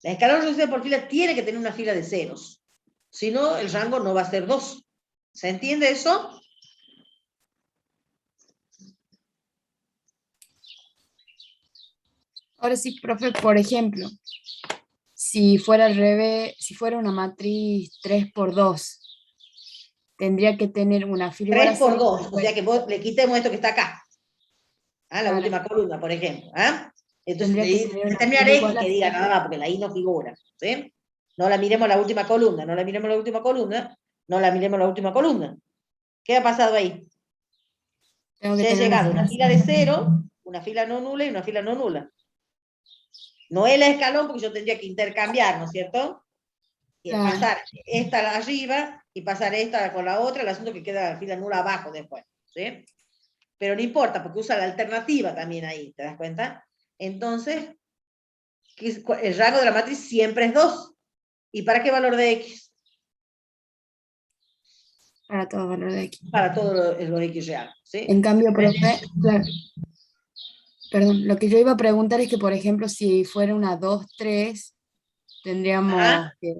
La escalón reducida por fila tiene que tener una fila de ceros, si no, el rango no va a ser 2. ¿Se entiende eso? Ahora sí, profe, por ejemplo, si fuera al revés, si fuera una matriz 3 por 2, tendría que tener una fila igual a 3 por 0. 2, o sea que vos le quitemos esto que está acá. La Claro. última columna, por ejemplo. Entonces, Tendría que tener una terminar fila X igual a que diga 0. nada más, porque la I no figura. ¿Sí? No la miremos la última columna, no la miremos la última columna, no la miremos la última columna. ¿Qué ha pasado ahí? Tengo que Se ha tener una llegado fila una fila de 0, una fila no nula y una fila no nula. No es el escalón porque yo tendría que intercambiar, ¿no es cierto? Y Claro. pasar esta arriba y pasar esta con la otra, el asunto que queda la fila nula abajo después. ¿Sí? Pero no importa, porque usa la alternativa también ahí, ¿te das cuenta? Entonces, el rango de la matriz siempre es 2. ¿Y para qué valor de X? Para todo valor de X. Para todos los X reales. ¿Sí? En cambio, profe, claro, perdón, lo que yo iba a preguntar es que, por ejemplo, si fuera una 2, 3, tendríamos que,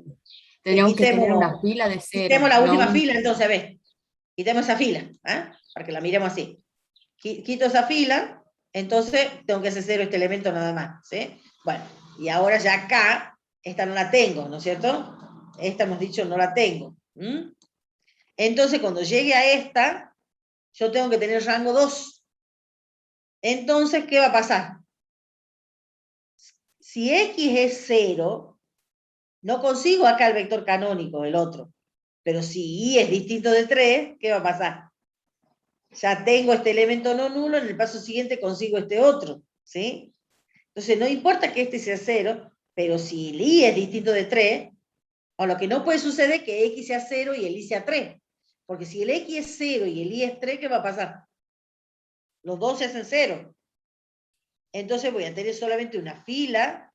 tendríamos que tener una fila de 0, quitemos la no última una. fila, entonces, a ver, quitemos esa fila, para que la miremos así. Quito esa fila, entonces tengo que hacer 0 este elemento nada más. ¿Sí? Bueno, y ahora ya acá, esta no la tengo, ¿no es cierto? Esta hemos dicho no la tengo. Entonces, cuando llegue a esta, yo tengo que tener rango 2. Entonces, ¿qué va a pasar? Si X es 0, no consigo acá el vector canónico, el otro. Pero si Y es distinto de 3, ¿qué va a pasar? Ya tengo este elemento no nulo, en el paso siguiente consigo este otro. ¿Sí? Entonces, no importa que este sea 0, pero si el Y es distinto de 3, o lo que no puede suceder es que X sea 0 y el Y sea 3. Porque si el X es 0 y el Y es 3, ¿qué va a pasar? Los dos se hacen 0. Entonces voy a tener solamente una fila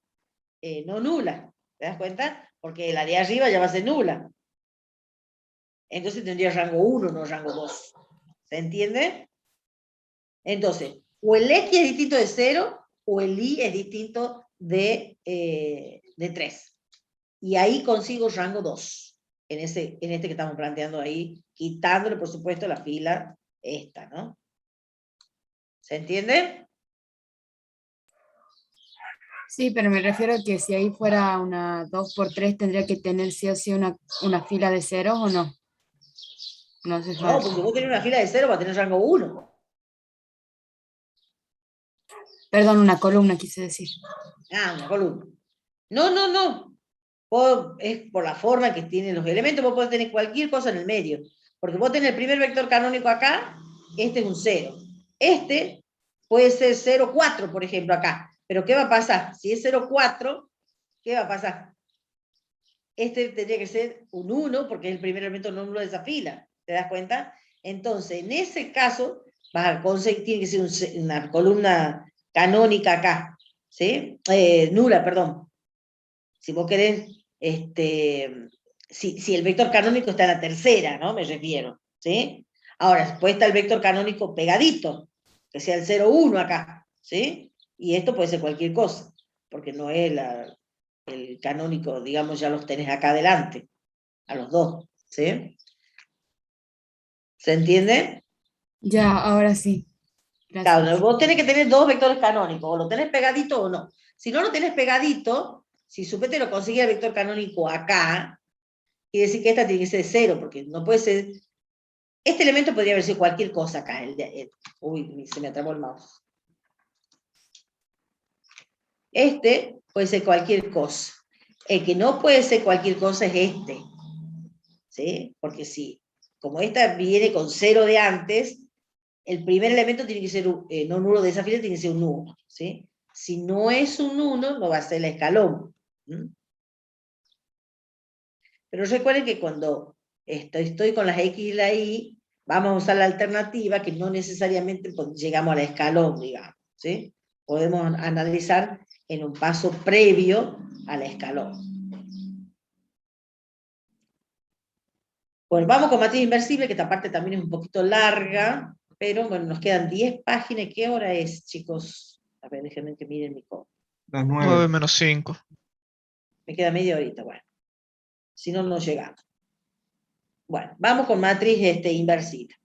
no nula. ¿Te das cuenta? Porque la de arriba ya va a ser nula. Entonces tendría rango 1, no rango 2. ¿Se entiende? Entonces, o el X es distinto de 0, o el Y es distinto de 3. Y ahí consigo rango 2. En este que estamos planteando ahí, quitándole, por supuesto, la fila esta, ¿no? ¿Se entiende? Sí, pero me refiero a que si ahí fuera una 2 por 3, tendría que tener sí o sí una fila de ceros, ¿o no? No hace No, falta. porque vos tenés una fila de 0 para tener rango 1. Perdón, una columna quise decir. Una columna. No. Es por la forma que tienen los elementos, vos podés tener cualquier cosa en el medio. Porque vos tenés el primer vector canónico acá, este es un 0. Este puede ser 0, 4, por ejemplo, acá. Pero ¿qué va a pasar? Si es 0, 4, ¿qué va a pasar? Este tendría que ser un 1, porque es el primer elemento no nulo de esa fila. ¿Te das cuenta? Entonces, en ese caso, vas a conseguir, tiene que ser una columna canónica acá. ¿Sí? Nula, perdón. Si vos querés, si el vector canónico está en la tercera, ¿no? Me refiero. ¿Sí? Ahora, después está el vector canónico pegadito, que sea el 0, 1 acá. ¿Sí? Y esto puede ser cualquier cosa, porque no es el canónico, digamos, ya los tenés acá adelante, a los dos. ¿Sí? ¿Se entiende? Ya, ahora sí. Claro, Gracias. vos tenés que tener dos vectores canónicos, o lo tenés pegadito o no. Si no lo tenés pegadito, si supete lo conseguí el vector canónico acá, quiere decir que esta tiene que ser 0, porque no puede ser. Este elemento podría haber sido cualquier cosa acá. Uy, se me atrapó el mouse. Este puede ser cualquier cosa. El que no puede ser cualquier cosa es este. ¿Sí? Porque si, como esta viene con 0 de antes, el primer elemento tiene que ser no nulo de esa fila, tiene que ser un 1. ¿Sí? Si no es un 1, no va a ser el escalón. Pero recuerden que cuando estoy con las X y la Y, vamos a usar la alternativa que no necesariamente llegamos al escalón, digamos. ¿Sí? Podemos analizar en un paso previo al escalón. Bueno, vamos con matriz inversible, que esta parte también es un poquito larga, pero bueno, nos quedan 10 páginas. ¿Qué hora es, chicos? A ver, déjenme que miren mi codo. Las 9 9. menos 5. Me queda media horita, bueno. Si no, no llegamos. Bueno, vamos con matriz inversible.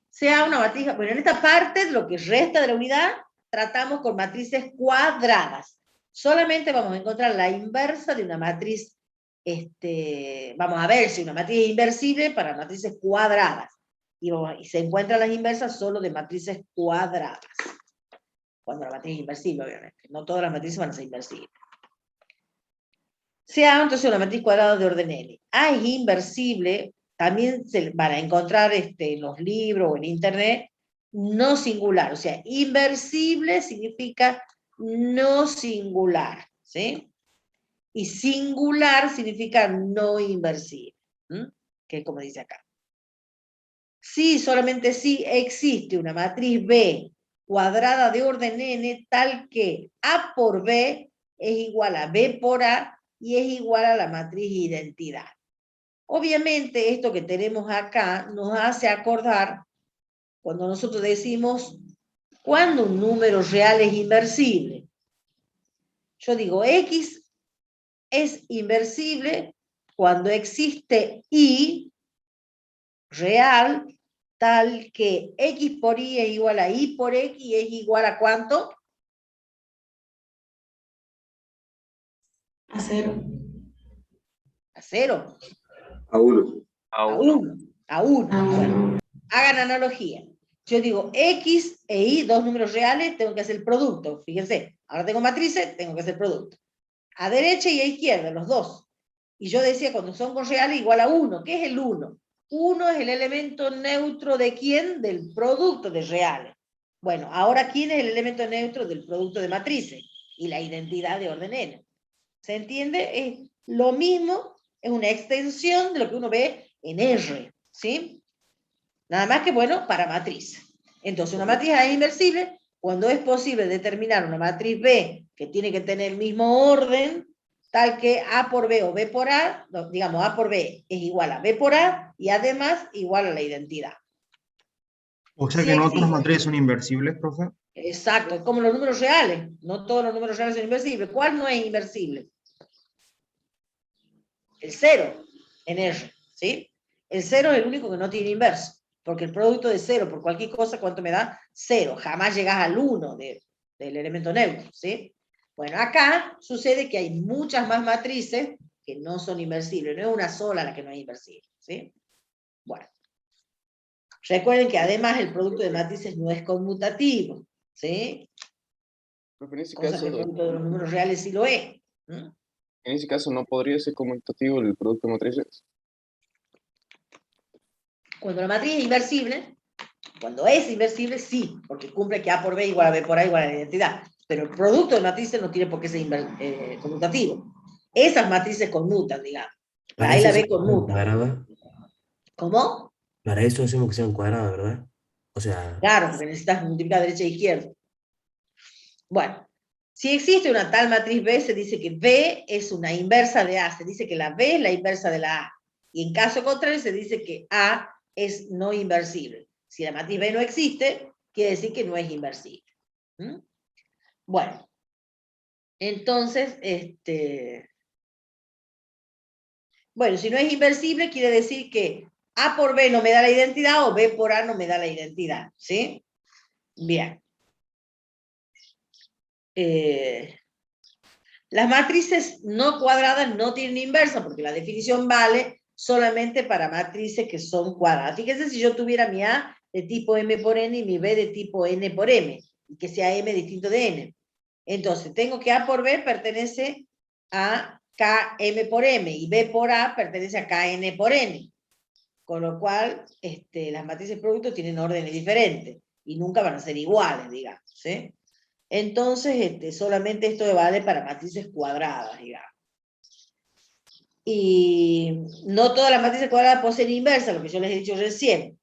Sea una matriz, bueno, en esta parte, lo que resta de la unidad, tratamos con matrices cuadradas. Solamente vamos a encontrar la inversa de una matriz, vamos a ver si una matriz es inversible para matrices cuadradas. Y se encuentran las inversas solo de matrices cuadradas. Cuando la matriz es inversible, obviamente. No todas las matrices van a ser inversibles. Sea entonces una matriz cuadrada de orden n. A es inversible, también se van a encontrar en los libros o en internet, no singular. O sea, inversible significa no singular, ¿sí? Y singular significa no inversible, ¿sí? Que es como dice acá. Sí, solamente si existe una matriz B cuadrada de orden n tal que A por B es igual a B por A y es igual a la matriz identidad. Obviamente esto que tenemos acá nos hace acordar cuando nosotros decimos cuando un número real es inversible. Yo digo X es inversible cuando existe Y real tal que X por Y es igual a Y por X y es igual a ¿cuánto? A 0. A 0. A 1. A 1. A 1. A Bueno, 1. hagan analogía. Yo digo X e Y, dos números reales, tengo que hacer el producto. Fíjense, ahora tengo matrices, tengo que hacer producto. A derecha y a izquierda, los dos. Y yo decía, cuando son con reales, igual a 1. ¿Qué es el 1? 1 es el elemento neutro de ¿quién? Del producto de reales. Bueno, ahora ¿quién es el elemento neutro del producto de matrices? Y la identidad de orden n. ¿Se entiende? Es lo mismo, es una extensión de lo que uno ve en R, ¿sí? Nada más que, bueno, para matriz. Entonces, una matriz A es inversible cuando es posible determinar una matriz B que tiene que tener el mismo orden, tal que A por B o B por A, no, digamos, A por B es igual a B por A y además igual a la identidad. O sea Sí que no todas las existe. matrices son inversibles, profe. Exacto, como los números reales. No todos los números reales son inversibles. ¿Cuál no es inversible? El 0 en R, ¿sí? El 0 es el único que no tiene inverso, porque el producto de 0 por cualquier cosa, ¿cuánto me da? 0. Jamás llegas al 1 del elemento neutro, ¿sí? Bueno, acá sucede que hay muchas más matrices que no son inversibles. No es una sola la que no es inversible, ¿sí? Bueno. Recuerden que además el producto de matrices no es conmutativo, ¿sí? Profe, en ese Cosa que el caso, producto de los números reales sí lo es. en ese caso no podría ser conmutativo el producto de matrices. Cuando la matriz es inversible, cuando es inversible, sí, porque cumple que A por B igual a B por A igual a la identidad. Pero el producto de matrices no tiene por qué ser conmutativo. Esas matrices conmutan, digamos. La Para A y eso la hacemos B que sean conmutan. cuadradas. ¿Cómo? Para eso hacemos que sean cuadradas, ¿verdad? O sea, Claro, porque necesitas multiplicar derecha e izquierda. Bueno, si existe una tal matriz B, se dice que B es una inversa de A. Se dice que la B es la inversa de la A. Y en caso contrario, se dice que A es no inversible. Si la matriz B no existe, quiere decir que no es inversible. ¿Mm? Bueno, entonces, bueno, si no es inversible, quiere decir que A por B no me da la identidad o B por A no me da la identidad, ¿sí? Bien. Las matrices no cuadradas no tienen inversa, porque la definición vale solamente para matrices que son cuadradas. Fíjense si yo tuviera mi A de tipo M por N y mi B de tipo N por M, y que sea M distinto de N. Entonces, tengo que A por B pertenece a KM por M, y B por A pertenece a KN por N. Con lo cual, las matrices producto tienen órdenes diferentes, y nunca van a ser iguales, digamos, ¿sí? Entonces, solamente esto vale para matrices cuadradas, digamos. Y no todas las matrices cuadradas poseen inversa, lo que yo les he dicho recién.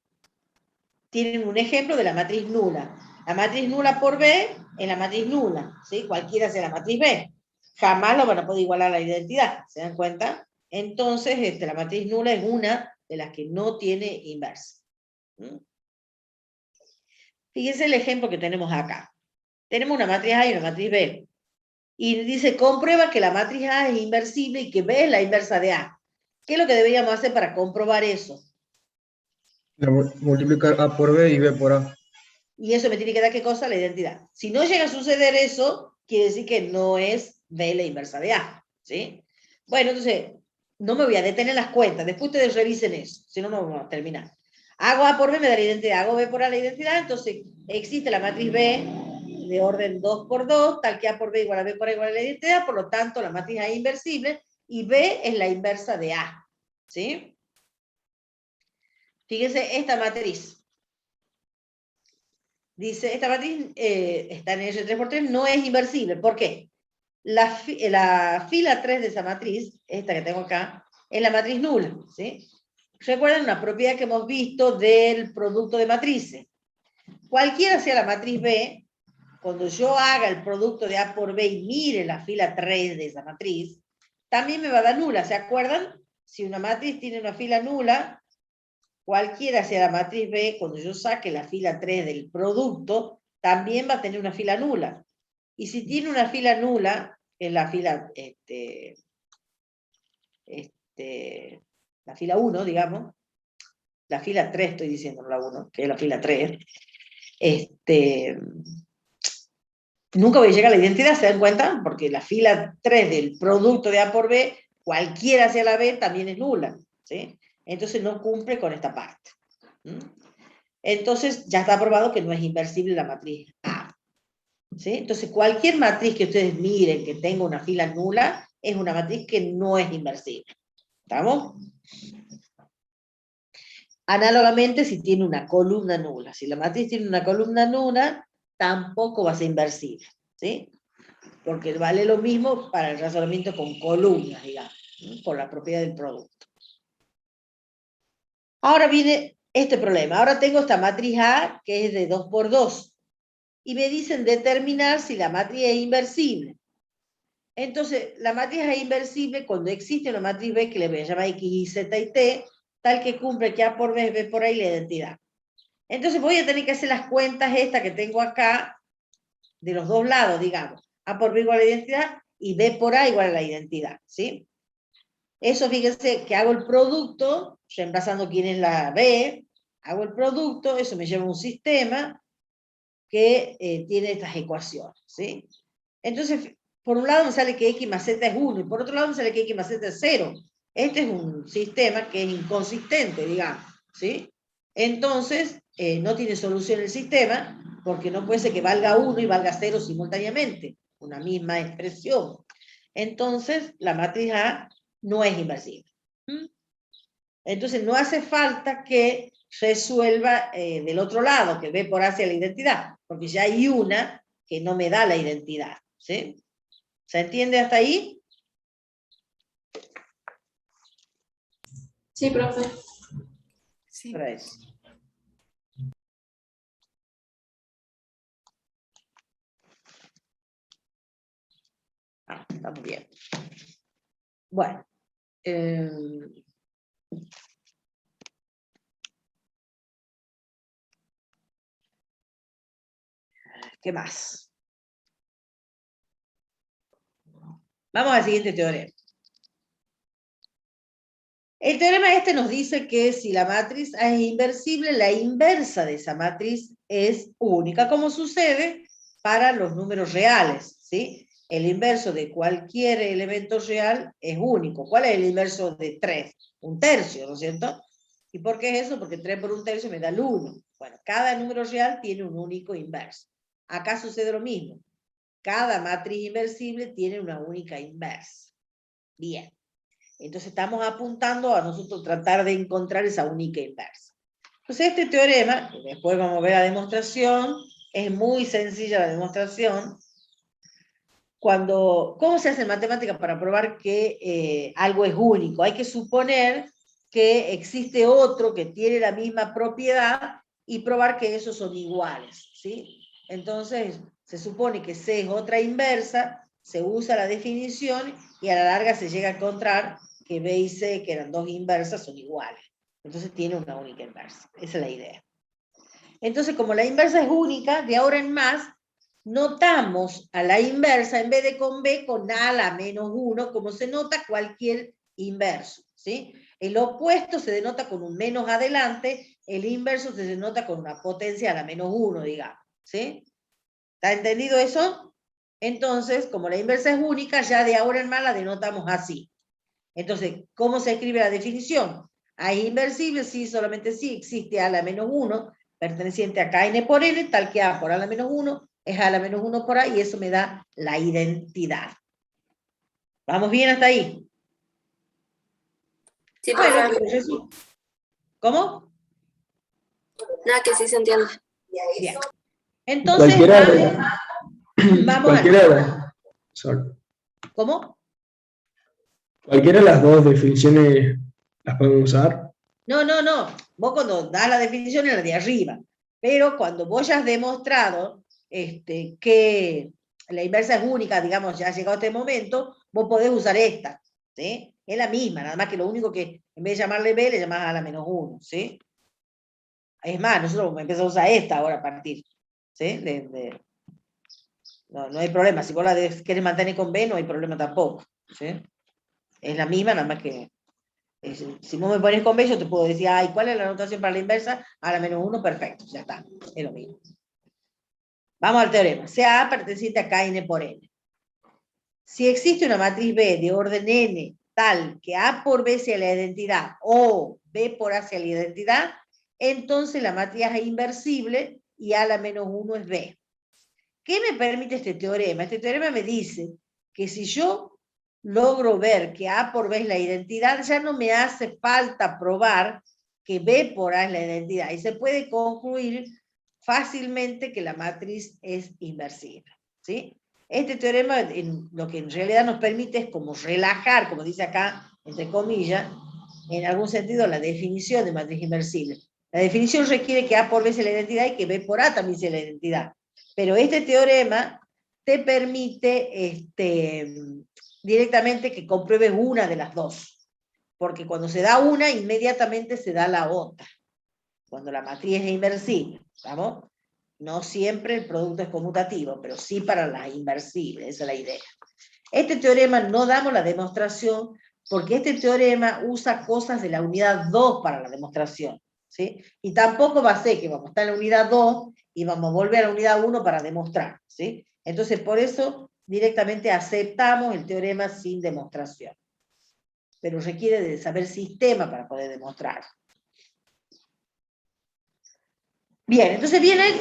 Tienen un ejemplo de la matriz nula. La matriz nula por B es la matriz nula, ¿sí? Cualquiera sea la matriz B. Jamás lo van a poder igualar a la identidad, ¿se dan cuenta? Entonces, la matriz nula es una de las que no tiene inversa. ¿Mm? Fíjense el ejemplo que tenemos acá. Tenemos una matriz A y una matriz B. Y dice, comprueba que la matriz A es inversible y que B es la inversa de A. ¿Qué es lo que deberíamos hacer para comprobar eso? Multiplicar A por B y B por A. Y eso me tiene que dar, ¿qué cosa? La identidad. Si no llega a suceder eso, quiere decir que no es B la inversa de A, ¿sí? Bueno, entonces, no me voy a detener en las cuentas, después ustedes revisen eso, si no, no vamos a terminar. Hago A por B, me da la identidad, hago B por A la identidad, entonces existe la matriz B de orden 2 por 2, tal que A por B igual a B por A igual a la identidad, por lo tanto la matriz A es inversible, y B es la inversa de A, ¿sí? Fíjense, esta matriz. Dice, esta matriz está en R3 por 3, no es inversible. ¿Por qué? La fila 3 de esa matriz, esta que tengo acá, es la matriz nula, ¿sí? Recuerden una propiedad que hemos visto del producto de matrices. Cualquiera sea la matriz B, cuando yo haga el producto de A por B y mire la fila 3 de esa matriz, también me va a dar nula. ¿Se acuerdan? Si una matriz tiene una fila nula, cualquiera sea la matriz B, cuando yo saque la fila 3 del producto, también va a tener una fila nula. Y si tiene una fila nula, que es la fila, la fila 1, digamos, la fila 3 estoy diciendo, no la 1, que es la fila 3, nunca voy a llegar a la identidad, ¿se dan cuenta? Porque la fila 3 del producto de A por B, cualquiera sea la B, también es nula, ¿sí? Entonces no cumple con esta parte. Entonces ya está probado que no es inversible la matriz A, ¿sí? Entonces cualquier matriz que ustedes miren que tenga una fila nula, es una matriz que no es inversible. ¿Estamos? Análogamente, si tiene una columna nula. Si la matriz tiene una columna nula, tampoco va a ser inversible, ¿sí? Porque vale lo mismo para el razonamiento con columnas, digamos, ¿sí? Por la propiedad del producto. Ahora viene este problema. Ahora tengo esta matriz A, que es de 2 por 2. Y me dicen determinar si la matriz es inversible. Entonces, la matriz es inversible cuando existe una matriz B que le voy a llamar X, Y, Z y T, tal que cumple que A por B es B por A y la identidad. Entonces voy a tener que hacer las cuentas estas que tengo acá, de los dos lados, digamos. A por B igual a la identidad y B por A igual a la identidad, ¿sí? Eso, fíjense, que hago el producto, reemplazando quién es la B, hago el producto, eso me lleva a un sistema que tiene estas ecuaciones, ¿sí? Entonces, por un lado me sale que X más Z es 1, y por otro lado me sale que X más Z es 0. Este es un sistema que es inconsistente, digamos, ¿sí? Entonces, no tiene solución el sistema, porque no puede ser que valga 1 y valga 0 simultáneamente, una misma expresión. Entonces, la matriz A no es inversible. Entonces, no hace falta que resuelva del otro lado, que B por A sea la identidad, porque ya hay una que no me da la identidad, ¿sí? ¿Se entiende hasta ahí? Sí, profe. Sí. Para eso. Está muy bien. Bueno. ¿Qué más? Vamos al siguiente teorema. El teorema este nos dice que si la matriz A es inversible, la inversa de esa matriz es única, como sucede para los números reales, ¿sí? El inverso de cualquier elemento real es único. ¿Cuál es el inverso de 3? 1/3, ¿no es cierto? ¿Y por qué es eso? Porque 3 por 1/3 me da el 1. Bueno, cada número real tiene un único inverso. Acá sucede lo mismo. Cada matriz inversible tiene una única inversa. Bien. Entonces estamos apuntando a nosotros tratar de encontrar esa única inversa. Entonces este teorema, que después vamos a ver la demostración, es muy sencilla la demostración. ¿Cómo se hace en matemática para probar que algo es único? Hay que suponer que existe otro que tiene la misma propiedad y probar que esos son iguales, ¿sí? Entonces se supone que C es otra inversa, se usa la definición y a la larga se llega a encontrar que B y C, que eran dos inversas, son iguales. Entonces tiene una única inversa. Esa es la idea. Entonces, como la inversa es única, de ahora en más, notamos a la inversa, en vez de con B, con A a la menos 1, como se nota cualquier inverso, ¿sí? El opuesto se denota con un menos adelante el inverso se denota con una potencia a la -1, digamos, ¿sí? ¿Está entendido eso? Entonces, como la inversa es única, ya de ahora en más la denotamos así. Entonces, ¿cómo se escribe la definición? A es inversible si solamente si existe a la -1 perteneciente a Kn por N, tal que A por a la -1 es a la -1 por A, y eso me da la identidad. ¿Vamos bien hasta ahí? Sí, Bueno, profe. entonces, ¿cómo? Nada, que sí se entiende. Bien. Entonces, vamos Cualquiera, ¿Cómo? cualquiera de las dos definiciones las podemos usar. No. Vos cuando das la definición es la de arriba. Pero cuando vos ya has demostrado que la inversa es única, digamos, ya ha llegado este momento, vos podés usar esta, ¿sí? Es la misma, nada más que lo único que en vez de llamarle B, le llamás a la -1, ¿sí? Es más, nosotros empezamos a usar esta ahora a partir, ¿sí? No hay problema. Si vos la querés mantener con B, no hay problema tampoco, ¿sí? Es la misma, nada más que... Si vos me pones con B, yo te puedo decir, ay, ¿cuál es la notación para la inversa? A la -1, perfecto, ya está, es lo mismo. Vamos al teorema. Sea A perteneciente a Kn por N. Si existe una matriz B de orden N tal que A por B sea la identidad o B por A sea la identidad, entonces la matriz es inversible y A a la -1 es B. ¿Qué me permite este teorema? Este teorema me dice que si yo logro ver que A por B es la identidad, ya no me hace falta probar que B por A es la identidad. Y se puede concluir fácilmente que la matriz es inversible, ¿sí? Este teorema lo que en realidad nos permite es como relajar, como dice acá, entre comillas, en algún sentido la definición de matriz inversible. La definición requiere que A por B sea la identidad y que B por A también sea la identidad. Pero este teorema te permite directamente que compruebes una de las dos. Porque cuando se da una, inmediatamente se da la otra. Cuando la matriz es inversible, ¿vamos? No siempre el producto es conmutativo, pero sí para las inversibles, esa es la idea. Este teorema no damos la demostración porque este teorema usa cosas de la unidad 2 para la demostración, ¿sí? Y tampoco va a ser que vamos a estar en la unidad 2 y vamos a volver a la unidad 1 para demostrar, ¿sí? Entonces, por eso directamente aceptamos el teorema sin demostración. Pero requiere de saber sistema para poder demostrar. Bien, entonces vienen,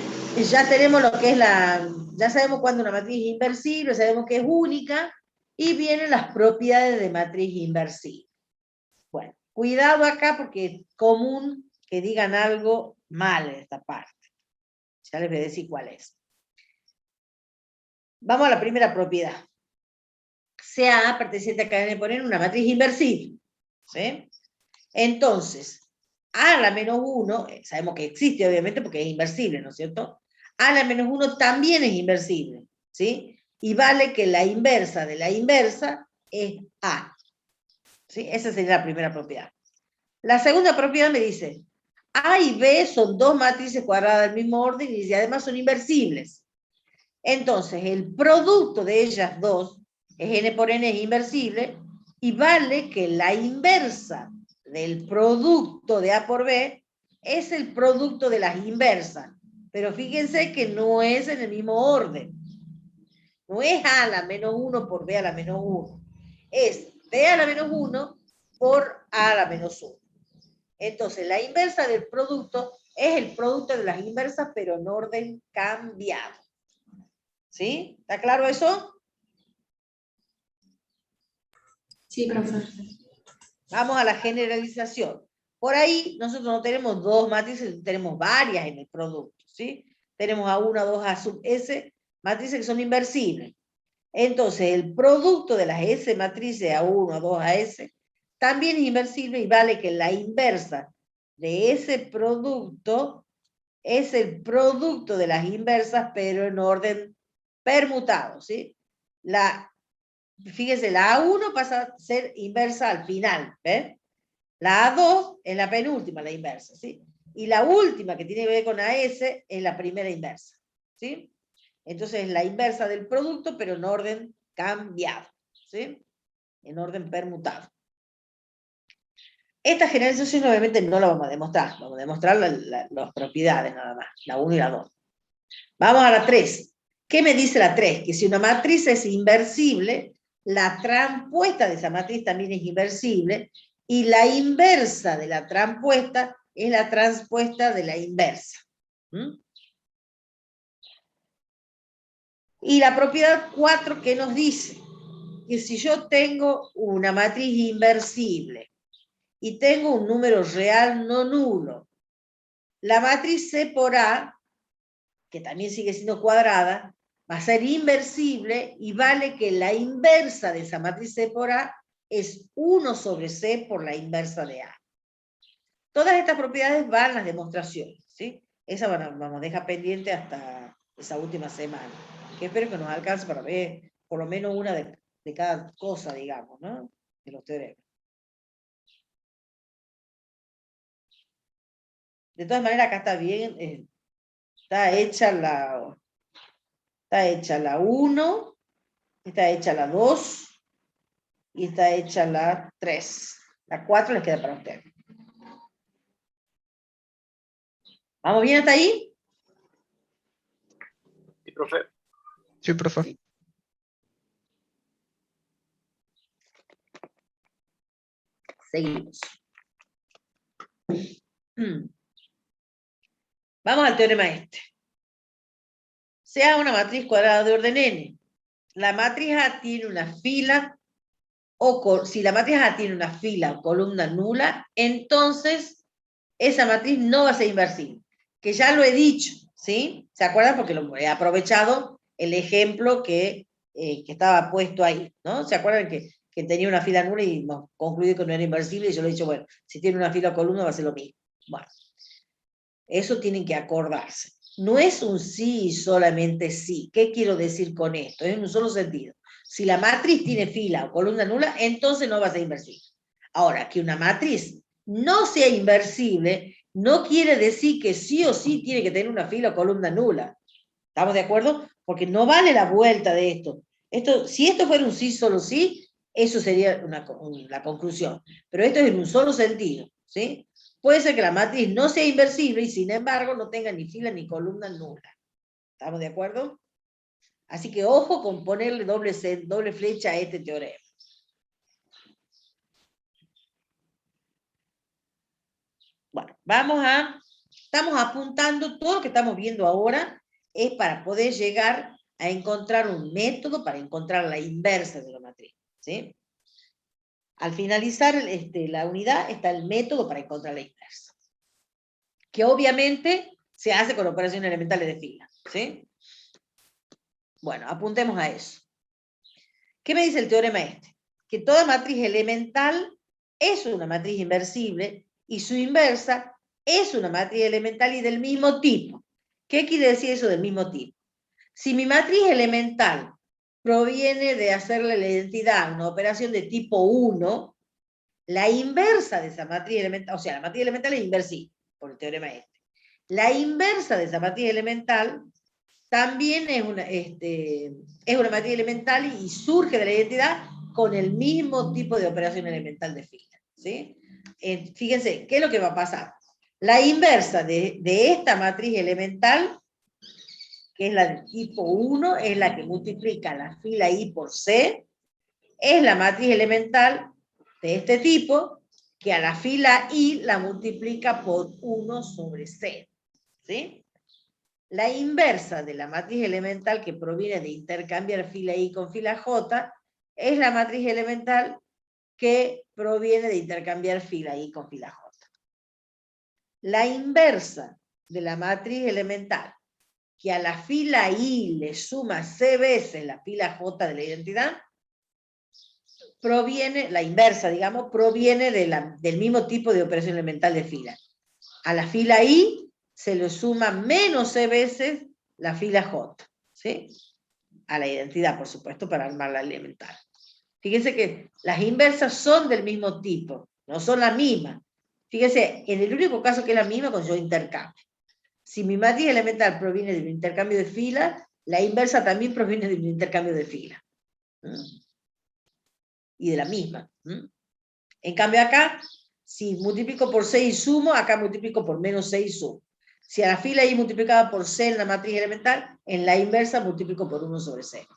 ya tenemos lo que es ya sabemos cuándo una matriz es inversible, sabemos que es única, y vienen las propiedades de matriz inversible. Bueno, cuidado acá porque es común que digan algo mal en esta parte. Ya les voy a decir cuál es. Vamos a la primera propiedad. Sea A perteneciente a Kn por N una matriz inversible, ¿sí? Entonces, A a la -1, sabemos que existe obviamente porque es inversible, ¿no es cierto? A a la -1 también es inversible, ¿sí? Y vale que la inversa de la inversa es A, ¿sí? Esa sería la primera propiedad. La segunda propiedad me dice, A y B son dos matrices cuadradas del mismo orden y además son inversibles. Entonces, el producto de ellas dos, es N por N, es inversible, y vale que la inversa del producto de A por B es el producto de las inversas. Pero fíjense que no es en el mismo orden. No es A a la -1 por B a la -1. Es B a la -1 por A a la -1. Entonces, la inversa del producto es el producto de las inversas, pero en orden cambiado. ¿Sí? ¿Está claro eso? Sí, profe. Vamos a la generalización. Por ahí nosotros no tenemos dos matrices, tenemos varias en el producto, ¿sí? Tenemos A1, A2, A sub S, matrices que son inversibles. Entonces, el producto de las S matrices A1, A2, A S, también es inversible y vale que la inversa de ese producto es el producto de las inversas, pero en orden permutado, ¿sí? Fíjese, la A1 pasa a ser inversa al final, ¿ven? La A2 es la penúltima, la inversa, ¿sí? Y la última que tiene que ver con AS es la primera inversa, ¿sí? Entonces es la inversa del producto, pero en orden cambiado, ¿sí? En orden permutado. Esta generalización obviamente no la vamos a demostrar, vamos a demostrar las propiedades nada más, la 1 y la 2. Vamos a la 3. ¿Qué me dice la 3? Que si una matriz es inversible, la transpuesta de esa matriz también es inversible, y la inversa de la transpuesta es la transpuesta de la inversa. Y la propiedad 4, ¿qué nos dice? Que si yo tengo una matriz inversible y tengo un número real no nulo, la matriz C por A, que también sigue siendo cuadrada, va a ser inversible y vale que la inversa de esa matriz C por A es 1 sobre C por la inversa de A. Todas estas propiedades van en las demostraciones, ¿sí? Esa vamos a dejar pendiente hasta esa última semana, que espero que nos alcance para ver por lo menos una de cada cosa, digamos, ¿no? De los teoremas. De todas maneras, acá está bien, está hecha la 1, está hecha la 2 y está hecha la 3. La 4 les queda para ustedes. ¿Vamos bien hasta ahí? Sí, profe. Sí, profe. Sí. Seguimos. Vamos al teorema este. Sea una matriz cuadrada de orden n. La matriz A tiene una fila, si la matriz A tiene una fila o columna nula, entonces esa matriz no va a ser inversible. Que ya lo he dicho, ¿sí? ¿Se acuerdan? Porque lo he aprovechado el ejemplo que estaba puesto ahí, ¿no? ¿Se acuerdan que tenía una fila nula y hemos concluido que no era inversible? Y yo le he dicho, bueno, si tiene una fila o columna va a ser lo mismo. Bueno, eso tienen que acordarse. No es un sí y solamente sí. ¿Qué quiero decir con esto? Es en un solo sentido. Si la matriz tiene fila o columna nula, entonces no va a ser inversible. Ahora, que una matriz no sea inversible no quiere decir que sí o sí tiene que tener una fila o columna nula. ¿Estamos de acuerdo? Porque no vale la vuelta de esto. Si esto fuera un sí, solo sí, eso sería la conclusión. Pero esto es en un solo sentido, ¿sí? Puede ser que la matriz no sea inversible y sin embargo no tenga ni fila ni columna nula. ¿Estamos de acuerdo? Así que ojo con ponerle doble flecha a este teorema. Bueno, estamos apuntando, todo lo que estamos viendo ahora es para poder llegar a encontrar un método para encontrar la inversa de la matriz, ¿sí? Al finalizar la unidad está el método para encontrar la inversa, que obviamente se hace con operaciones elementales de fila, ¿sí? Bueno, apuntemos a eso. ¿Qué me dice el teorema este? Que toda matriz elemental es una matriz inversible y su inversa es una matriz elemental y del mismo tipo. ¿Qué quiere decir eso del mismo tipo? Si mi matriz elemental proviene de hacerle la identidad una operación de tipo 1, la inversa de esa matriz elemental, o sea, la matriz elemental es inversible, por el teorema este. La inversa de esa matriz elemental también es una matriz elemental y surge de la identidad con el mismo tipo de operación elemental de fila, ¿sí? Fíjense, ¿qué es lo que va a pasar? La inversa de esta matriz elemental, que es la del tipo 1, es la que multiplica la fila I por C, es la matriz elemental de este tipo, que a la fila I la multiplica por 1 sobre C, ¿sí? La inversa de la matriz elemental que proviene de intercambiar fila I con fila J es la matriz elemental que proviene de intercambiar fila I con fila J. La inversa de la matriz elemental que a la fila I le suma C veces la fila J de la identidad, la inversa, digamos, proviene del mismo tipo de operación elemental de fila. A la fila I se le suma menos C veces la fila J, ¿sí? A la identidad, por supuesto, para armar la elemental. Fíjense que las inversas son del mismo tipo, no son las mismas. Fíjense, en el único caso que es la misma cuando yo intercambio. Si mi matriz elemental proviene de un intercambio de fila, la inversa también proviene de un intercambio de fila. Y de la misma. En cambio acá, Si multiplico por 6 y sumo, acá multiplico por menos 6 y sumo. Si a la fila y multiplicada por C en la matriz elemental, en la inversa multiplico por 1 sobre C.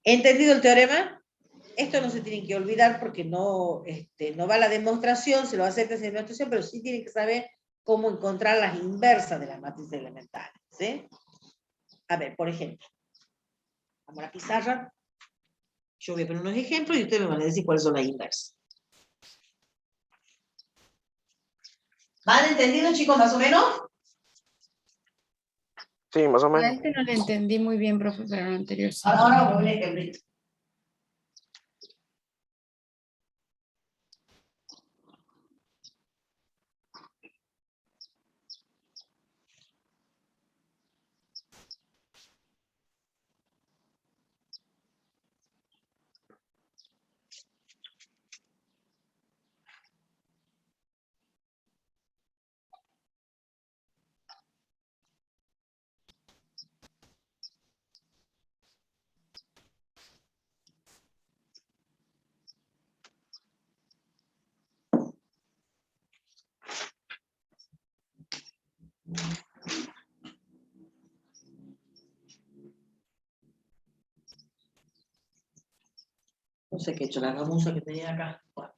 ¿Entendido el teorema? Esto no se tienen que olvidar porque no, no va a la demostración, se lo va a hacer desde la demostración, pero sí tienen que saber cómo encontrar las inversas de las matrices elementales. ¿Sí? A ver, por ejemplo, vamos a la pizarra. Yo voy a poner unos ejemplos y ustedes me van a decir cuáles son las inversas. ¿Van entendiendo, chicos, más o menos? Sí, más o A menos. este no le entendí muy bien, profe, pero lo anterior sí. Ahora vamos a poner un ejemplito. No sé qué he hecho, la gamuza que tenía acá. Bueno.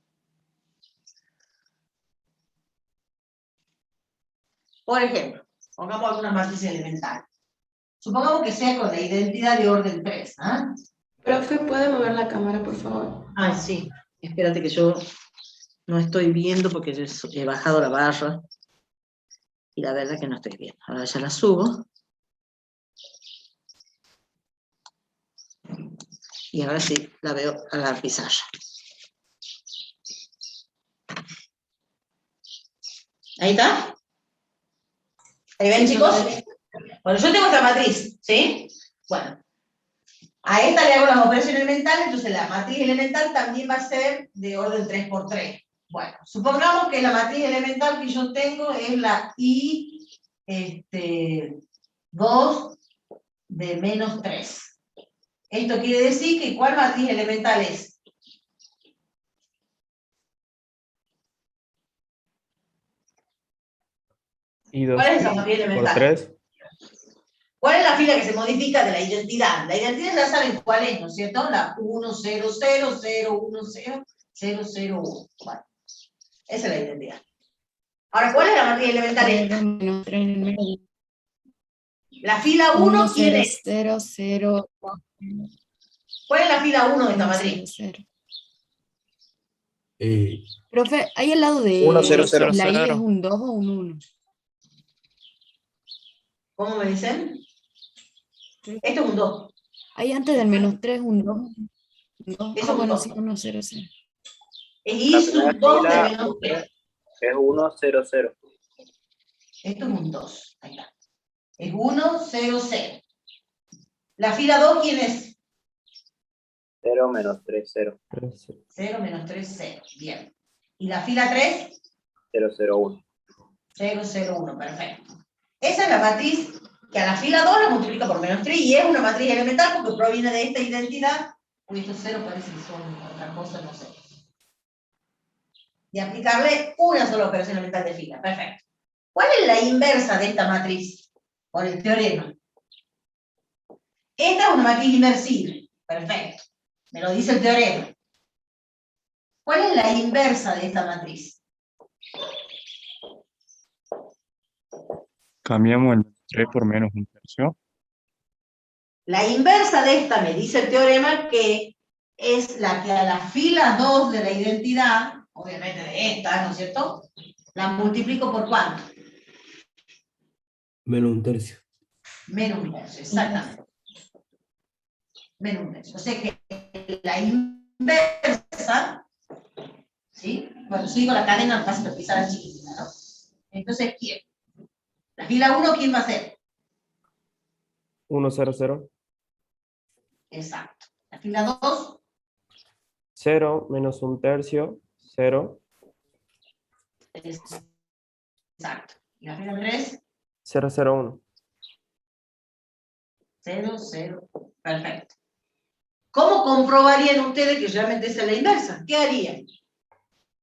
Por ejemplo, pongamos alguna matriz elemental. Supongamos que sea con la identidad de orden 3. ¿Ah? Profe, ¿puede mover la cámara, por favor? Ay, sí. Espérate que yo no estoy viendo porque yo he bajado la barra. Y la verdad que no estoy viendo. Ahora ya la subo. Y ahora sí la veo a la pizarra. ¿Ahí está? ¿Ahí ven, chicos? Bueno, yo tengo esta matriz, ¿sí? Bueno. A esta le hago las operaciones elementales, entonces la matriz elemental también va a ser de orden 3×3. Bueno, supongamos que la matriz elemental que yo tengo es la I 2 de menos 3. Esto quiere decir que ¿cuál matriz elemental es? ¿Cuál es esa matriz elemental? 3. ¿Cuál es la fila que se modifica de la identidad? La identidad ya saben cuál es, ¿no es cierto? La 1, 0, 0, 0, 1, 0, 0, 0, 1. Bueno, esa es la identidad. Ahora, ¿cuál es la matriz elemental esta? Menos 3 en el medio. La fila 1, ¿quién es? 0, 0. ¿Cuál es la fila 1 de esta matriz? 0. Profe, ahí al lado de 1, 0, 0. la I es un 2 o un 1. ¿Cómo me dicen? Esto es un 2. Ahí antes del menos 3 un 2. Eso es un Bueno, 2. sí, 1, 0, 0. Es I sub 2 de menos 3. Es 1, 0, 0. Esto es un 2. Ahí está. Es 1, 0, 0. La fila 2, ¿quién es? 0, menos 3, 0. 0, menos 3, 0. Bien. ¿Y la fila 3? 0, 0, 1. 0, 0, 1. Perfecto. Esa es la matriz que a la fila 2 la multiplica por menos 3 y es una matriz elemental porque proviene de esta identidad. Uy, estos 0 parece que son otra cosa, no sé. Y aplicarle una sola operación elemental de fila. Perfecto. ¿Cuál es la inversa de esta matriz? Por el teorema. Esta es una matriz inversible. Perfecto. Me lo dice el teorema. ¿Cuál es la inversa de esta matriz? Cambiamos el 3 por menos 1/3. La inversa de esta, me dice el teorema, que es la que a la fila 2 de la identidad, obviamente de esta, ¿no es cierto? La multiplico por ¿cuánto? Menos 1/3. Menos 1/3, exactamente. Menos 1/3. O sea que la inversa, ¿sí? Cuando sigo la cadena, fácil de pisar a chiquitita, ¿no? Entonces, ¿quién? La fila 1, ¿quién va a ser? 1, 0, 0. Exacto. La fila 2, 0 menos 1/3, 0. exacto. Y la fila 3, 0, 0, 1. 0, 0. Perfecto. ¿Cómo comprobarían ustedes que realmente esa es la inversa? ¿Qué harían?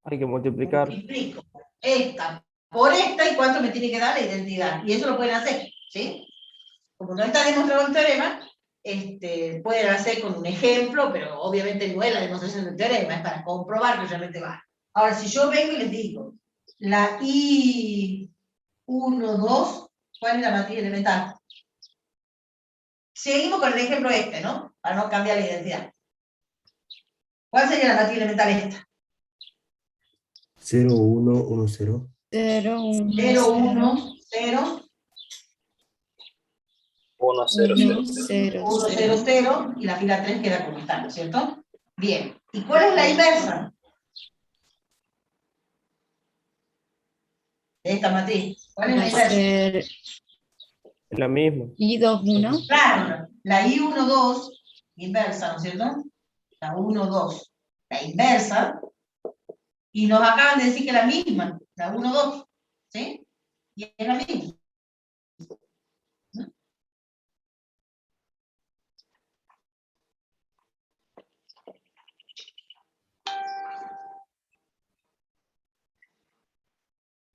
Hay que multiplicar. Multiplico esta por esta, ¿y cuánto me tiene que dar la identidad? Y eso lo pueden hacer, ¿sí? Como no está demostrado el teorema, pueden hacer con un ejemplo, pero obviamente no es la demostración del teorema, es para comprobar que realmente va. Ahora, si yo vengo y les digo, la I1, 2, ¿cuál es la matriz elemental? Seguimos con el ejemplo ¿no? Para no cambiar la identidad. ¿Cuál sería la matriz elemental esta? 0, 1, 1, 0. 0, 1, 0, 1, 0. 1, 0, 0, 0, 1, 0, 0, y la fila 3 queda como está, ¿no es cierto? Bien. ¿Y cuál es la inversa de esta matriz? ¿Cuál es la inversa? Es la misma. I2, 1. Claro, la I1, 2, inversa, ¿no es cierto? La 1, 2, la inversa, y nos acaban de decir que la misma, la 1, 2, ¿sí? Y es la misma.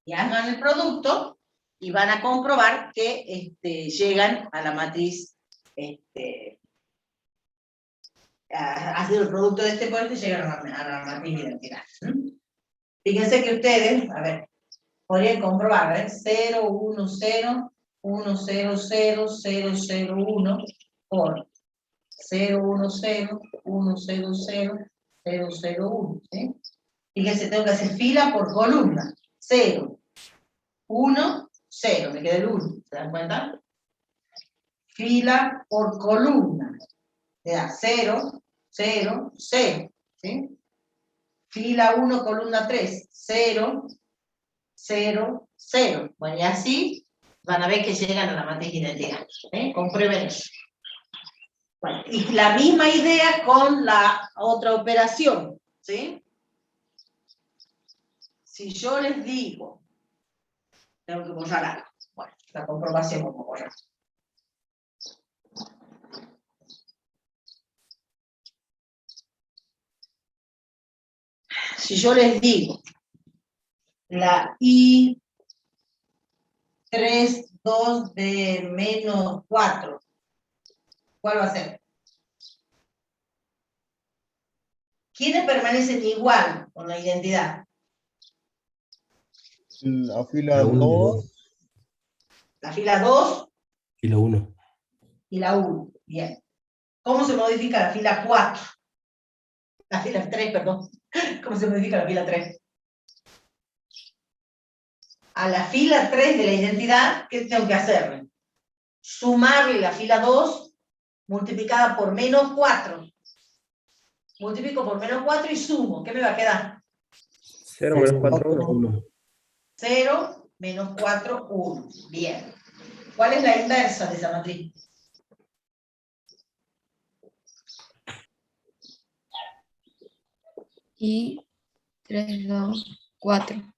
Y hagan el producto y van a comprobar que llegan a la matriz, haciendo el producto de este puente, llegan a la matriz de identidad. Fíjense que ustedes, a ver, podrían comprobar, ¿ven? 0, 1, 0, 1, 0, 0, 0, 0, 1, por 0, 1, 0, 1, 0, 0, 0, 0, 1, ¿sí? Fíjense, tengo que hacer fila por columna. 0, 1, 0, me queda el 1, ¿se dan cuenta? Fila por columna, me da 0, 0, 0, ¿sí? Fila 1, columna 3, 0, 0, 0. Bueno, y así van a ver que llegan a la matriz de identidad. Comprueben eso. Bueno, y la misma idea con la otra operación, ¿sí? Si yo les digo, tengo que borrar algo. Bueno, la comprobación vamos a borrar. Si yo les digo, la I3, 2 de menos 4, ¿cuál va a ser? ¿Quiénes permanecen igual con la identidad? La fila La 1 y la 2. 2. La fila 2 Y la 1. y la 1. Bien. ¿Cómo se modifica la fila 4? La fila 3, perdón. ¿Cómo se modifica la fila 3? A la fila 3 de la identidad, ¿qué tengo que hacerle? Sumarle la fila 2 multiplicada por menos 4. Multiplico por menos 4 y sumo. ¿Qué me va a quedar? 0 menos 4, 1. 0 menos 4, 1. Bien. ¿Cuál es la inversa de esa matriz? Y 3, 2, 4.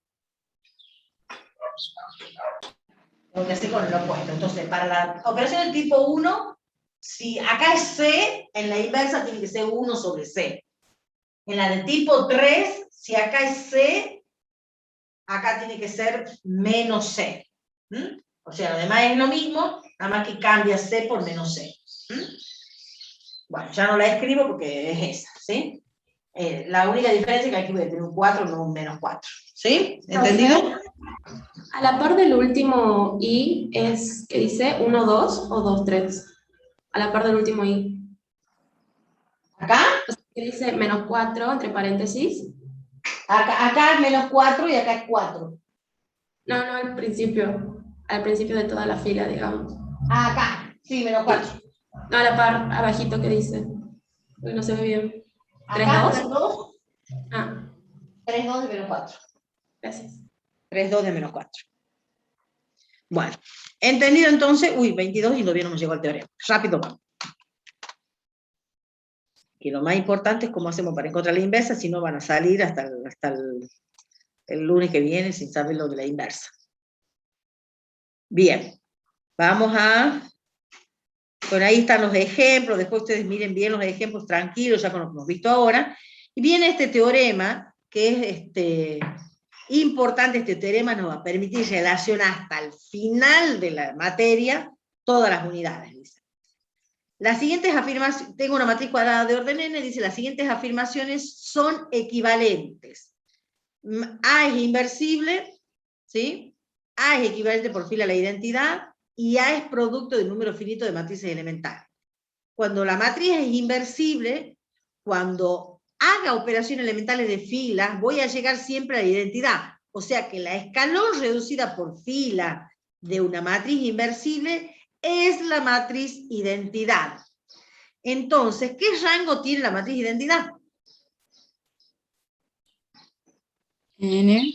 Tengo que hacer con el opuesto. Entonces, para la operación del tipo 1, si acá es C, en la inversa tiene que ser 1 sobre C. En la de tipo 3, si acá es C, acá tiene que ser menos C. O sea, además es lo mismo, nada más que cambia C por menos C. Bueno, ya no la escribo porque es esa, ¿sí? La única diferencia es que aquí voy a tener un 4, no un menos 4. ¿Sí? ¿Entendido? A la par del último I es que dice 1, 2 o 2, 3. A la par del último I. ¿Acá? O sea, que dice menos 4 entre paréntesis. Acá es menos 4 y acá es 4. No, al principio. Al principio de toda la fila, digamos. Acá, sí, menos 4. No, a la par, abajito que dice. Porque no se ve bien. Acá, 3, 2. 3, 2. Ah. 3, 2 de menos 4. Gracias. 3, 2 de menos 4. Bueno, entendido entonces, 22 y todavía no me llegó al teorema. Rápido vamos. Que lo más importante es cómo hacemos para encontrar la inversa, si no van a salir hasta el lunes que viene sin saber lo de la inversa. Bien, vamos a... Por ahí están los ejemplos, después ustedes miren bien los ejemplos tranquilos, ya con lo que hemos visto ahora. Y viene este teorema que es importante, este teorema nos va a permitir relacionar hasta el final de la materia todas las unidades, dice. Las siguientes afirmaciones, tengo una matriz cuadrada de orden n, dice, las siguientes afirmaciones son equivalentes. A es inversible, ¿sí? A es equivalente por fila a la identidad, y A es producto de un número finito de matrices elementales. Cuando la matriz es inversible, cuando haga operaciones elementales de filas, voy a llegar siempre a la identidad. O sea que la escalón reducida por fila de una matriz inversible es la matriz identidad. Entonces, ¿qué rango tiene la matriz identidad? N.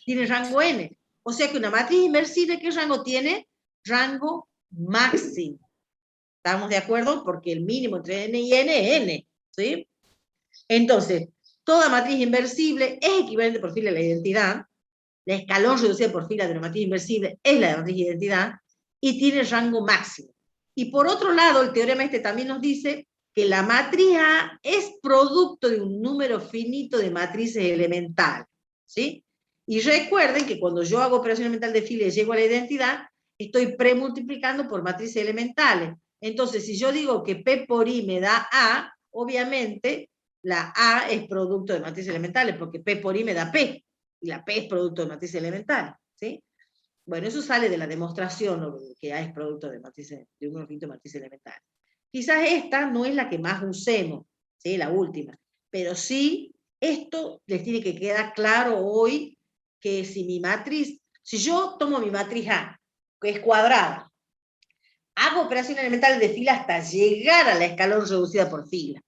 Tiene rango n. O sea que una matriz inversible, ¿qué rango tiene? Rango máximo. ¿Estamos de acuerdo? Porque el mínimo entre n y n es n, ¿sí? Entonces, toda matriz inversible es equivalente por fila a la identidad. La escalón reducida por fila de una matriz inversible es la de matriz identidad y tiene rango máximo. Y por otro lado, el teorema este también nos dice que la matriz A es producto de un número finito de matrices elementales, ¿sí? Y recuerden que cuando yo hago operación elemental de fila y llego a la identidad, estoy premultiplicando por matrices elementales. Entonces, si yo digo que P por I me da A, obviamente la A es producto de matrices elementales, porque P por I me da P, y la P es producto de matrices elementales, ¿sí? Bueno, eso sale de la demostración, que A es producto de matrices, de un finito de matrices elementales. Quizás esta no es la que más usemos, ¿sí? La última, pero sí, esto les tiene que quedar claro hoy, que si mi matriz, si yo tomo mi matriz A, que es cuadrada, hago operaciones elementales de fila hasta llegar a la escalón reducida por fila.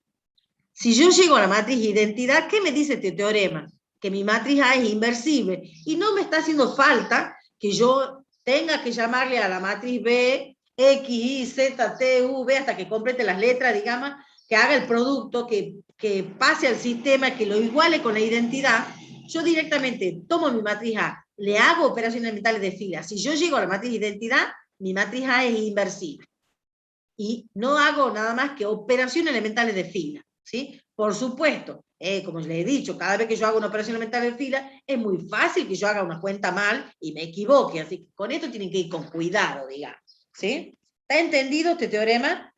Si yo llego a la matriz identidad, ¿qué me dice este teorema? Que mi matriz A es inversible, y no me está haciendo falta que yo tenga que llamarle a la matriz B, X, Y, Z, T, U, V, hasta que complete las letras, digamos, que haga el producto, que pase al sistema, que lo iguale con la identidad. Yo directamente tomo mi matriz A, le hago operaciones elementales de fila. Si yo llego a la matriz identidad, mi matriz A es inversible. Y no hago nada más que operaciones elementales de fila, ¿sí? Por supuesto, como les he dicho, cada vez que yo hago una operación elemental de fila, es muy fácil que yo haga una cuenta mal y me equivoque, así que con esto tienen que ir con cuidado, digamos, ¿sí? ¿Está entendido este teorema?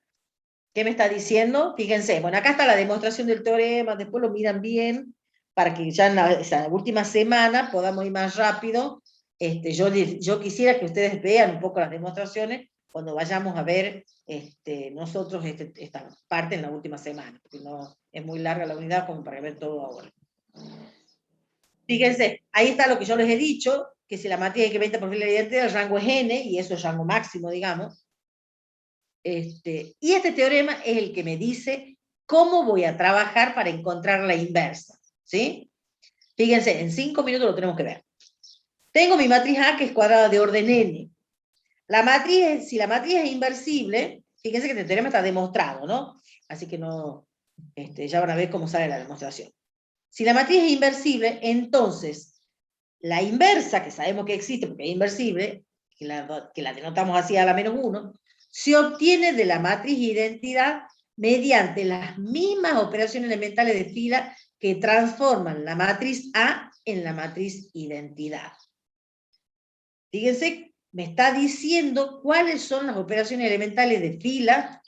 ¿Qué me está diciendo? Fíjense, bueno, acá está la demostración del teorema, después lo miran bien, para que ya en la última semana podamos ir más rápido. Yo quisiera que ustedes vean un poco las demostraciones cuando vayamos a ver nosotros esta parte en la última semana, porque no es muy larga la unidad como para ver todo ahora. Fíjense, ahí está lo que yo les he dicho, que si la matriz es equivalente por fila de identidad, el rango es n, y eso es rango máximo, digamos. Y este teorema es el que me dice cómo voy a trabajar para encontrar la inversa, ¿sí? Fíjense, en 5 minutos lo tenemos que ver. Tengo mi matriz A, que es cuadrada de orden n. Si la matriz es inversible, fíjense que este teorema está demostrado, ¿no? Así que no, ya van a ver cómo sale la demostración. Si la matriz es inversible, entonces la inversa, que sabemos que existe porque es inversible, que la denotamos así a la menos 1, se obtiene de la matriz identidad mediante las mismas operaciones elementales de fila que transforman la matriz A en la matriz identidad. Fíjense, me está diciendo cuáles son las operaciones elementales de fila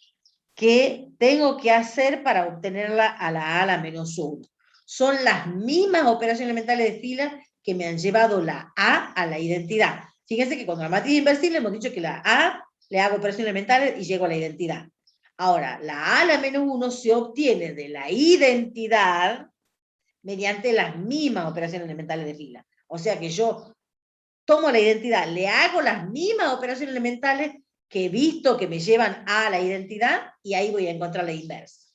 que tengo que hacer para obtenerla a la menos 1. Son las mismas operaciones elementales de fila que me han llevado la A a la identidad. Fíjense que cuando la matriz es inversible hemos dicho que la A le hago operaciones elementales y llego a la identidad. Ahora, la A a la menos 1 se obtiene de la identidad mediante las mismas operaciones elementales de fila. O sea que yo tomo la identidad, le hago las mismas operaciones elementales que he visto que me llevan a la identidad, y ahí voy a encontrar la inversa.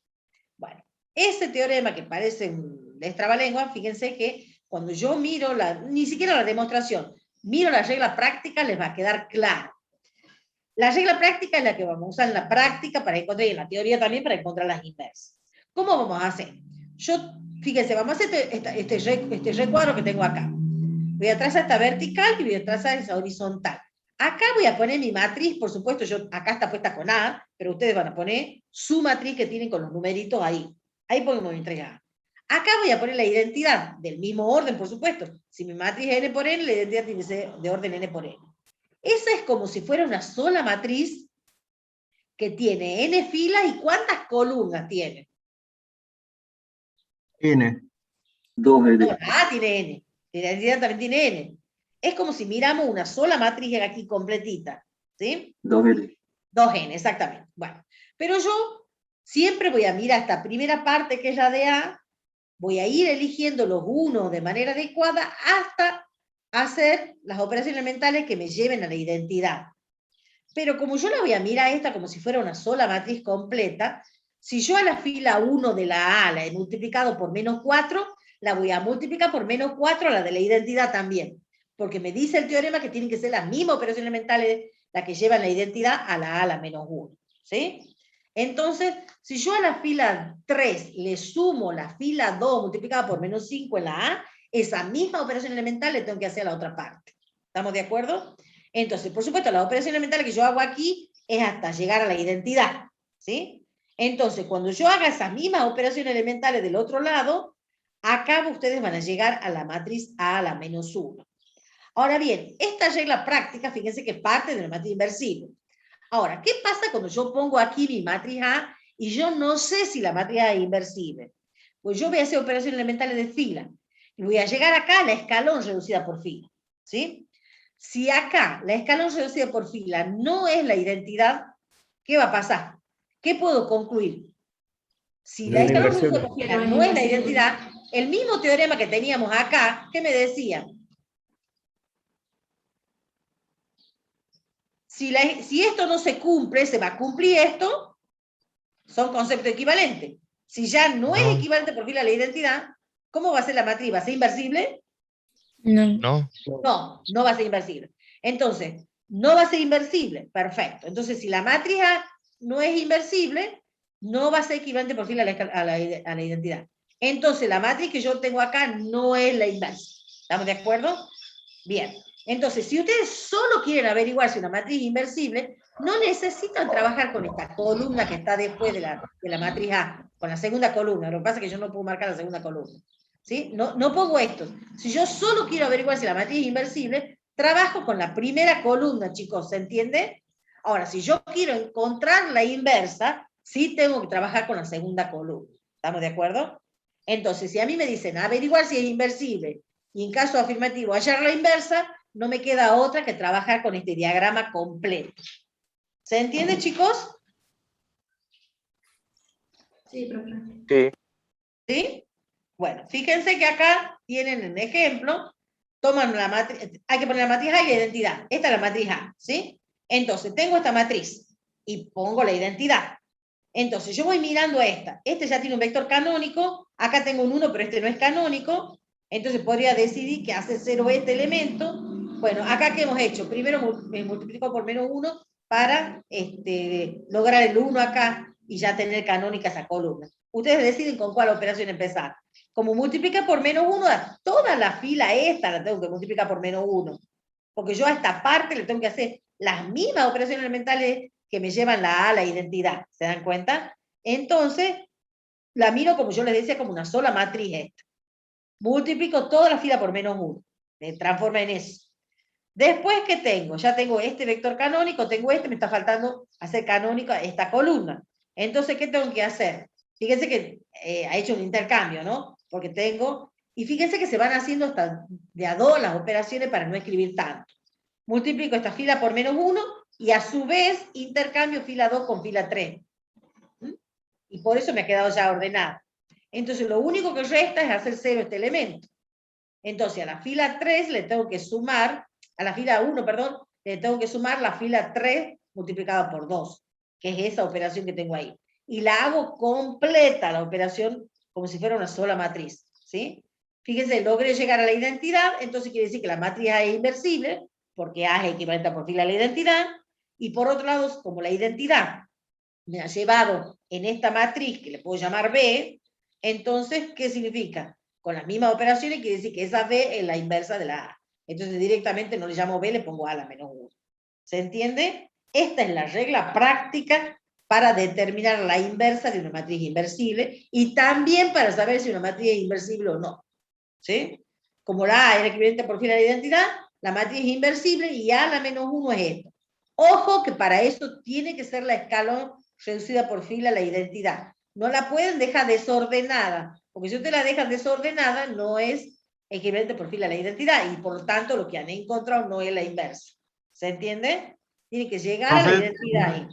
Bueno, ese teorema que parece un destrabalengua, fíjense que cuando yo miro, ni siquiera la demostración, miro la regla práctica, les va a quedar claro. La regla práctica es la que vamos a usar en la práctica para encontrar, y en la teoría también, para encontrar las inversas. ¿Cómo vamos a hacer? Fíjense, vamos a hacer este recuadro que tengo acá. Voy a trazar esta vertical y voy a trazar esa horizontal. Acá voy a poner mi matriz, por supuesto, acá está puesta con A, pero ustedes van a poner su matriz que tienen con los numeritos ahí. Ahí ponemos mi 3A. Acá voy a poner la identidad del mismo orden, por supuesto. Si mi matriz es n por n, la identidad tiene que ser de orden n por n. Esa es como si fuera una sola matriz que tiene n filas y ¿cuántas columnas tiene? N. 2N. No, la A tiene n, la identidad también tiene n. Es como si miramos una sola matriz aquí completita, ¿sí? 2N. 2n, exactamente. Bueno, pero yo siempre voy a mirar esta primera parte que es la de A, voy a ir eligiendo los unos de manera adecuada hasta hacer las operaciones elementales que me lleven a la identidad. Pero como yo la voy a mirar esta como si fuera una sola matriz completa, si yo a la fila 1 de la A la he multiplicado por menos 4, la voy a multiplicar por menos 4 a la de la identidad también. Porque me dice el teorema que tienen que ser las mismas operaciones elementales las que llevan la identidad a la menos 1. ¿Sí? Entonces, si yo a la fila 3 le sumo la fila 2 multiplicada por menos 5 en la A, esa misma operación elemental le tengo que hacer a la otra parte. ¿Estamos de acuerdo? Entonces, por supuesto, la operación elemental que yo hago aquí es hasta llegar a la identidad. ¿Sí? Entonces, cuando yo haga esas mismas operaciones elementales del otro lado, acá ustedes van a llegar a la matriz A a la menos 1. Ahora bien, esta regla práctica, fíjense que es parte de la matriz inversible. Ahora, ¿qué pasa cuando yo pongo aquí mi matriz A y yo no sé si la matriz A es inversible? Pues yo voy a hacer operaciones elementales de fila y voy a llegar acá a la escalón reducida por fila. ¿Sí? Si acá la escalón reducida por fila no es la identidad, ¿qué va a pasar? ¿Qué puedo concluir? Si la escalón reducida por fila no es la identidad, el mismo teorema que teníamos acá, ¿qué me decía? Si esto no se cumple, se va a cumplir esto, son conceptos equivalentes. Si ya no es equivalente por fila a la identidad, ¿cómo va a ser la matriz? ¿Va a ser inversible? No. No va a ser inversible. Entonces, no va a ser inversible. Perfecto. Entonces, si la matriz A no es inversible, no va a ser equivalente por fila a la identidad. Entonces, la matriz que yo tengo acá no es la inversa. ¿Estamos de acuerdo? Bien. Entonces, si ustedes solo quieren averiguar si una matriz es inversible, no necesitan trabajar con esta columna que está después de la matriz A, con la segunda columna. Lo que pasa es que yo no puedo marcar la segunda columna. ¿Sí? No pongo esto. Si yo solo quiero averiguar si la matriz es inversible, trabajo con la primera columna, chicos, ¿se entiende? Ahora, si yo quiero encontrar la inversa, sí tengo que trabajar con la segunda columna. ¿Estamos de acuerdo? Entonces, si a mí me dicen averiguar si es inversible, y en caso afirmativo hallar la inversa, no me queda otra que trabajar con este diagrama completo. ¿Se entiende, chicos? Sí, profe. Sí. ¿Sí? Bueno, fíjense que acá tienen un ejemplo, toman la matriz, hay que poner la matriz A y la identidad. Esta es la matriz A, ¿sí? Entonces, tengo esta matriz y pongo la identidad. Entonces, yo voy mirando esta. Este ya tiene un vector canónico, acá tengo un 1, pero este no es canónico, entonces podría decidir que hace 0 este elemento. Bueno, acá ¿qué hemos hecho? Primero me multiplico por menos 1 para lograr el 1 acá y ya tener canónica esa columna. Ustedes deciden con cuál operación empezar. Como multiplica por menos 1, toda la fila esta la tengo que multiplicar por menos 1. Porque yo a esta parte le tengo que hacer las mismas operaciones elementales que me llevan la A a la identidad. ¿Se dan cuenta? Entonces, la miro como yo les decía, como una sola matriz esta. Multiplico toda la fila por menos 1. Me transforma en eso. Después, ¿qué tengo? Ya tengo este vector canónico, tengo este, me está faltando hacer canónica esta columna. Entonces, ¿qué tengo que hacer? Fíjense que ha hecho un intercambio, ¿no? Porque tengo, y fíjense que se van haciendo hasta de a dos las operaciones para no escribir tanto. Multiplico esta fila por menos 1 y a su vez intercambio fila 2 con fila 3. Y por eso me ha quedado ya ordenado. Entonces, lo único que resta es hacer 0 este elemento. Entonces, a la fila 3 le tengo que sumar, a la fila 1, perdón, le tengo que sumar la fila 3 multiplicada por 2, que es esa operación que tengo ahí. Y la hago completa, la operación, como si fuera una sola matriz. ¿Sí? Fíjense, logré llegar a la identidad, entonces quiere decir que la matriz A es inversible, porque A es equivalente por fila a la identidad, y por otro lado, como la identidad me ha llevado en esta matriz, que le puedo llamar B, entonces, ¿qué significa? Con las mismas operaciones quiere decir que esa B es la inversa de la A. Entonces directamente no le llamo B, le pongo A a la menos 1. ¿Se entiende? Esta es la regla práctica para determinar la inversa de una matriz inversible y también para saber si una matriz es inversible o no. ¿Sí? Como la A es el equivalente por fila de la identidad, la matriz es inversible y A la menos 1 es esto. Ojo que para eso tiene que ser la escalón reducida por fila la identidad. No la pueden dejar desordenada, porque si usted la deja desordenada no es equivalente por fila la identidad y por lo tanto lo que han encontrado no es la inversa. ¿Se entiende? Tiene que llegar a la identidad ahí.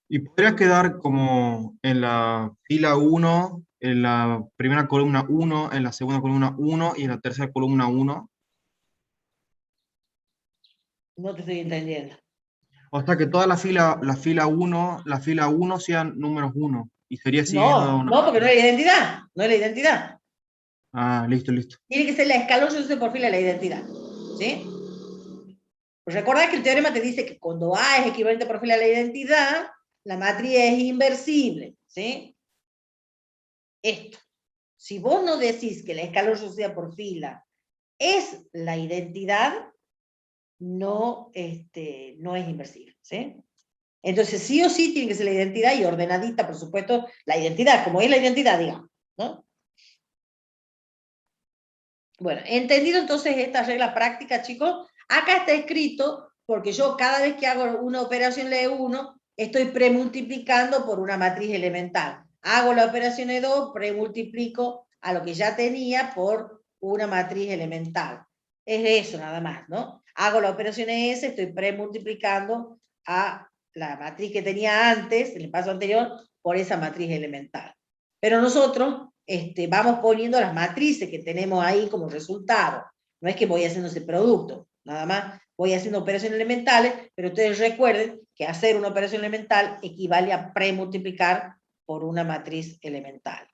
Y podría quedar como en la fila 1, en la primera columna 1, en la segunda columna 1 y en la tercera columna 1. No te estoy entendiendo. O sea que toda la fila 1 sean números 1. Y sería siguiendo No, una... no, porque no es la identidad. No es la identidad. Ah, listo. Tiene que ser la escalón reducido por fila la identidad. ¿Sí? Pues recordad que el teorema te dice que cuando A es equivalente por fila a la identidad, la matriz es inversible. ¿Sí? Esto. Si vos no decís que la escalón reducida por fila es la identidad, no es inversible. ¿Sí? Entonces, sí o sí tiene que ser la identidad y ordenadita, por supuesto, la identidad, como es la identidad, digamos. ¿No? Bueno, entendido entonces esta regla práctica, chicos, acá está escrito, porque yo cada vez que hago una operación E1, estoy premultiplicando por una matriz elemental. Hago la operación E2, premultiplico a lo que ya tenía por una matriz elemental. Es eso nada más, ¿no? Hago la operación ES, estoy premultiplicando a la matriz que tenía antes, en el paso anterior, por esa matriz elemental. Pero nosotros vamos poniendo las matrices que tenemos ahí como resultado. No es que voy haciendo ese producto, nada más voy haciendo operaciones elementales, pero ustedes recuerden que hacer una operación elemental equivale a premultiplicar por una matriz elemental.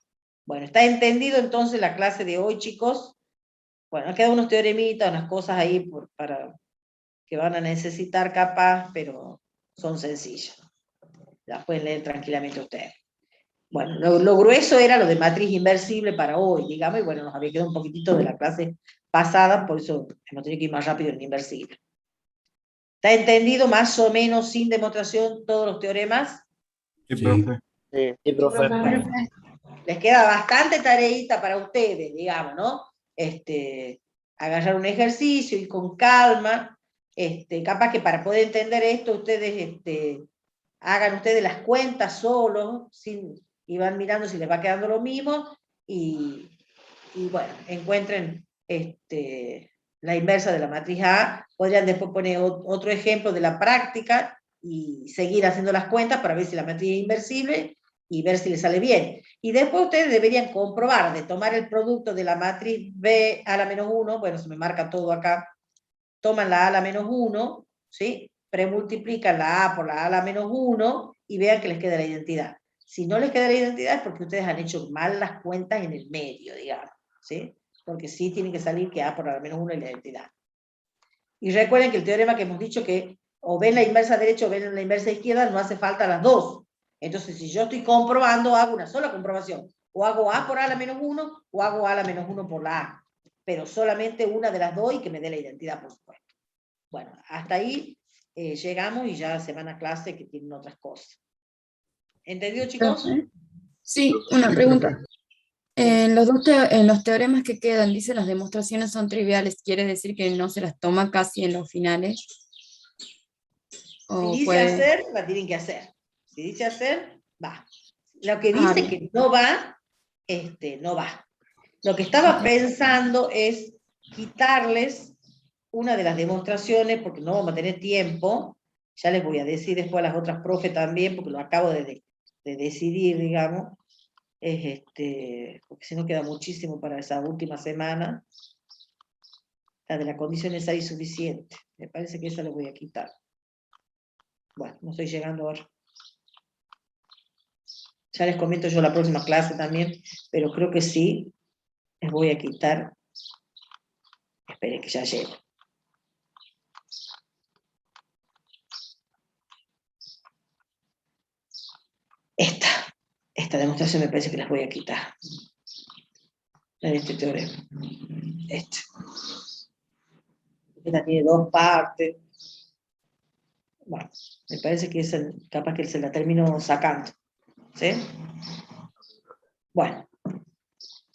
Bueno, ¿está entendido entonces la clase de hoy, chicos? Bueno, nos quedan unos teoremitas, unas cosas ahí para que van a necesitar capaz, pero son sencillas. Las pueden leer tranquilamente ustedes. Bueno, lo grueso era lo de matriz inversible para hoy, digamos, y bueno, nos había quedado un poquitito de la clase pasada, por eso hemos tenido que ir más rápido en inversible. ¿Está entendido más o menos sin demostración todos los teoremas? Sí, profe. Sí, profe. Les queda bastante tareita para ustedes, digamos, ¿no? Agarrar un ejercicio y con calma, capaz que para poder entender esto, ustedes hagan ustedes las cuentas solos, y van mirando si les va quedando lo mismo, y bueno, encuentren la inversa de la matriz A. Podrían después poner otro ejemplo de la práctica y seguir haciendo las cuentas para ver si la matriz es inversible y ver si les sale bien. Y después ustedes deberían comprobar de tomar el producto de la matriz B a la menos 1, bueno, se me marca todo acá, toman la A a la menos 1, ¿sí? Premultiplican la A por la A a la menos 1 y vean que les queda la identidad. Si no les queda la identidad es porque ustedes han hecho mal las cuentas en el medio, digamos, ¿sí? Porque sí tiene que salir que A por la menos 1 es la identidad. Y recuerden que el teorema que hemos dicho que o ven la inversa derecha o ven la inversa izquierda, no hace falta las dos. Entonces, si yo estoy comprobando, hago una sola comprobación. O hago A por A a la menos 1 o hago A a la menos 1 por la A. Pero solamente una de las dos y que me dé la identidad, por supuesto. Bueno, hasta ahí llegamos y ya se van a clase que tienen otras cosas. ¿Entendido, chicos? Sí, una pregunta. En los teoremas que quedan, dice las demostraciones son triviales, ¿quiere decir que no se las toma casi en los finales? Si dice hacer, la tienen que hacer. Si dice hacer, va. Lo que dice que no va, no va. Lo que estaba pensando es quitarles una de las demostraciones, porque no vamos a tener tiempo. Ya les voy a decir después a las otras profes también, porque lo acabo de decidir, digamos. Porque si no queda muchísimo para esa última semana. La de la condición necesaria y suficiente. Me parece que esa la voy a quitar. Bueno, no estoy llegando ahora. Ya les comento yo la próxima clase también, pero creo que sí, les voy a quitar. Esperen que ya llego. Esta demostración me parece que las voy a quitar. La de este teorema. Esta tiene dos partes. Bueno, Me parece que capaz que se la termino sacando. ¿Sí? Bueno,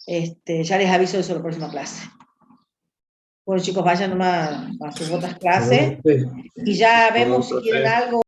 ya les aviso eso en la próxima clase. Bueno, chicos, vayan nomás a sus otras clases y ya vemos si quieren algo.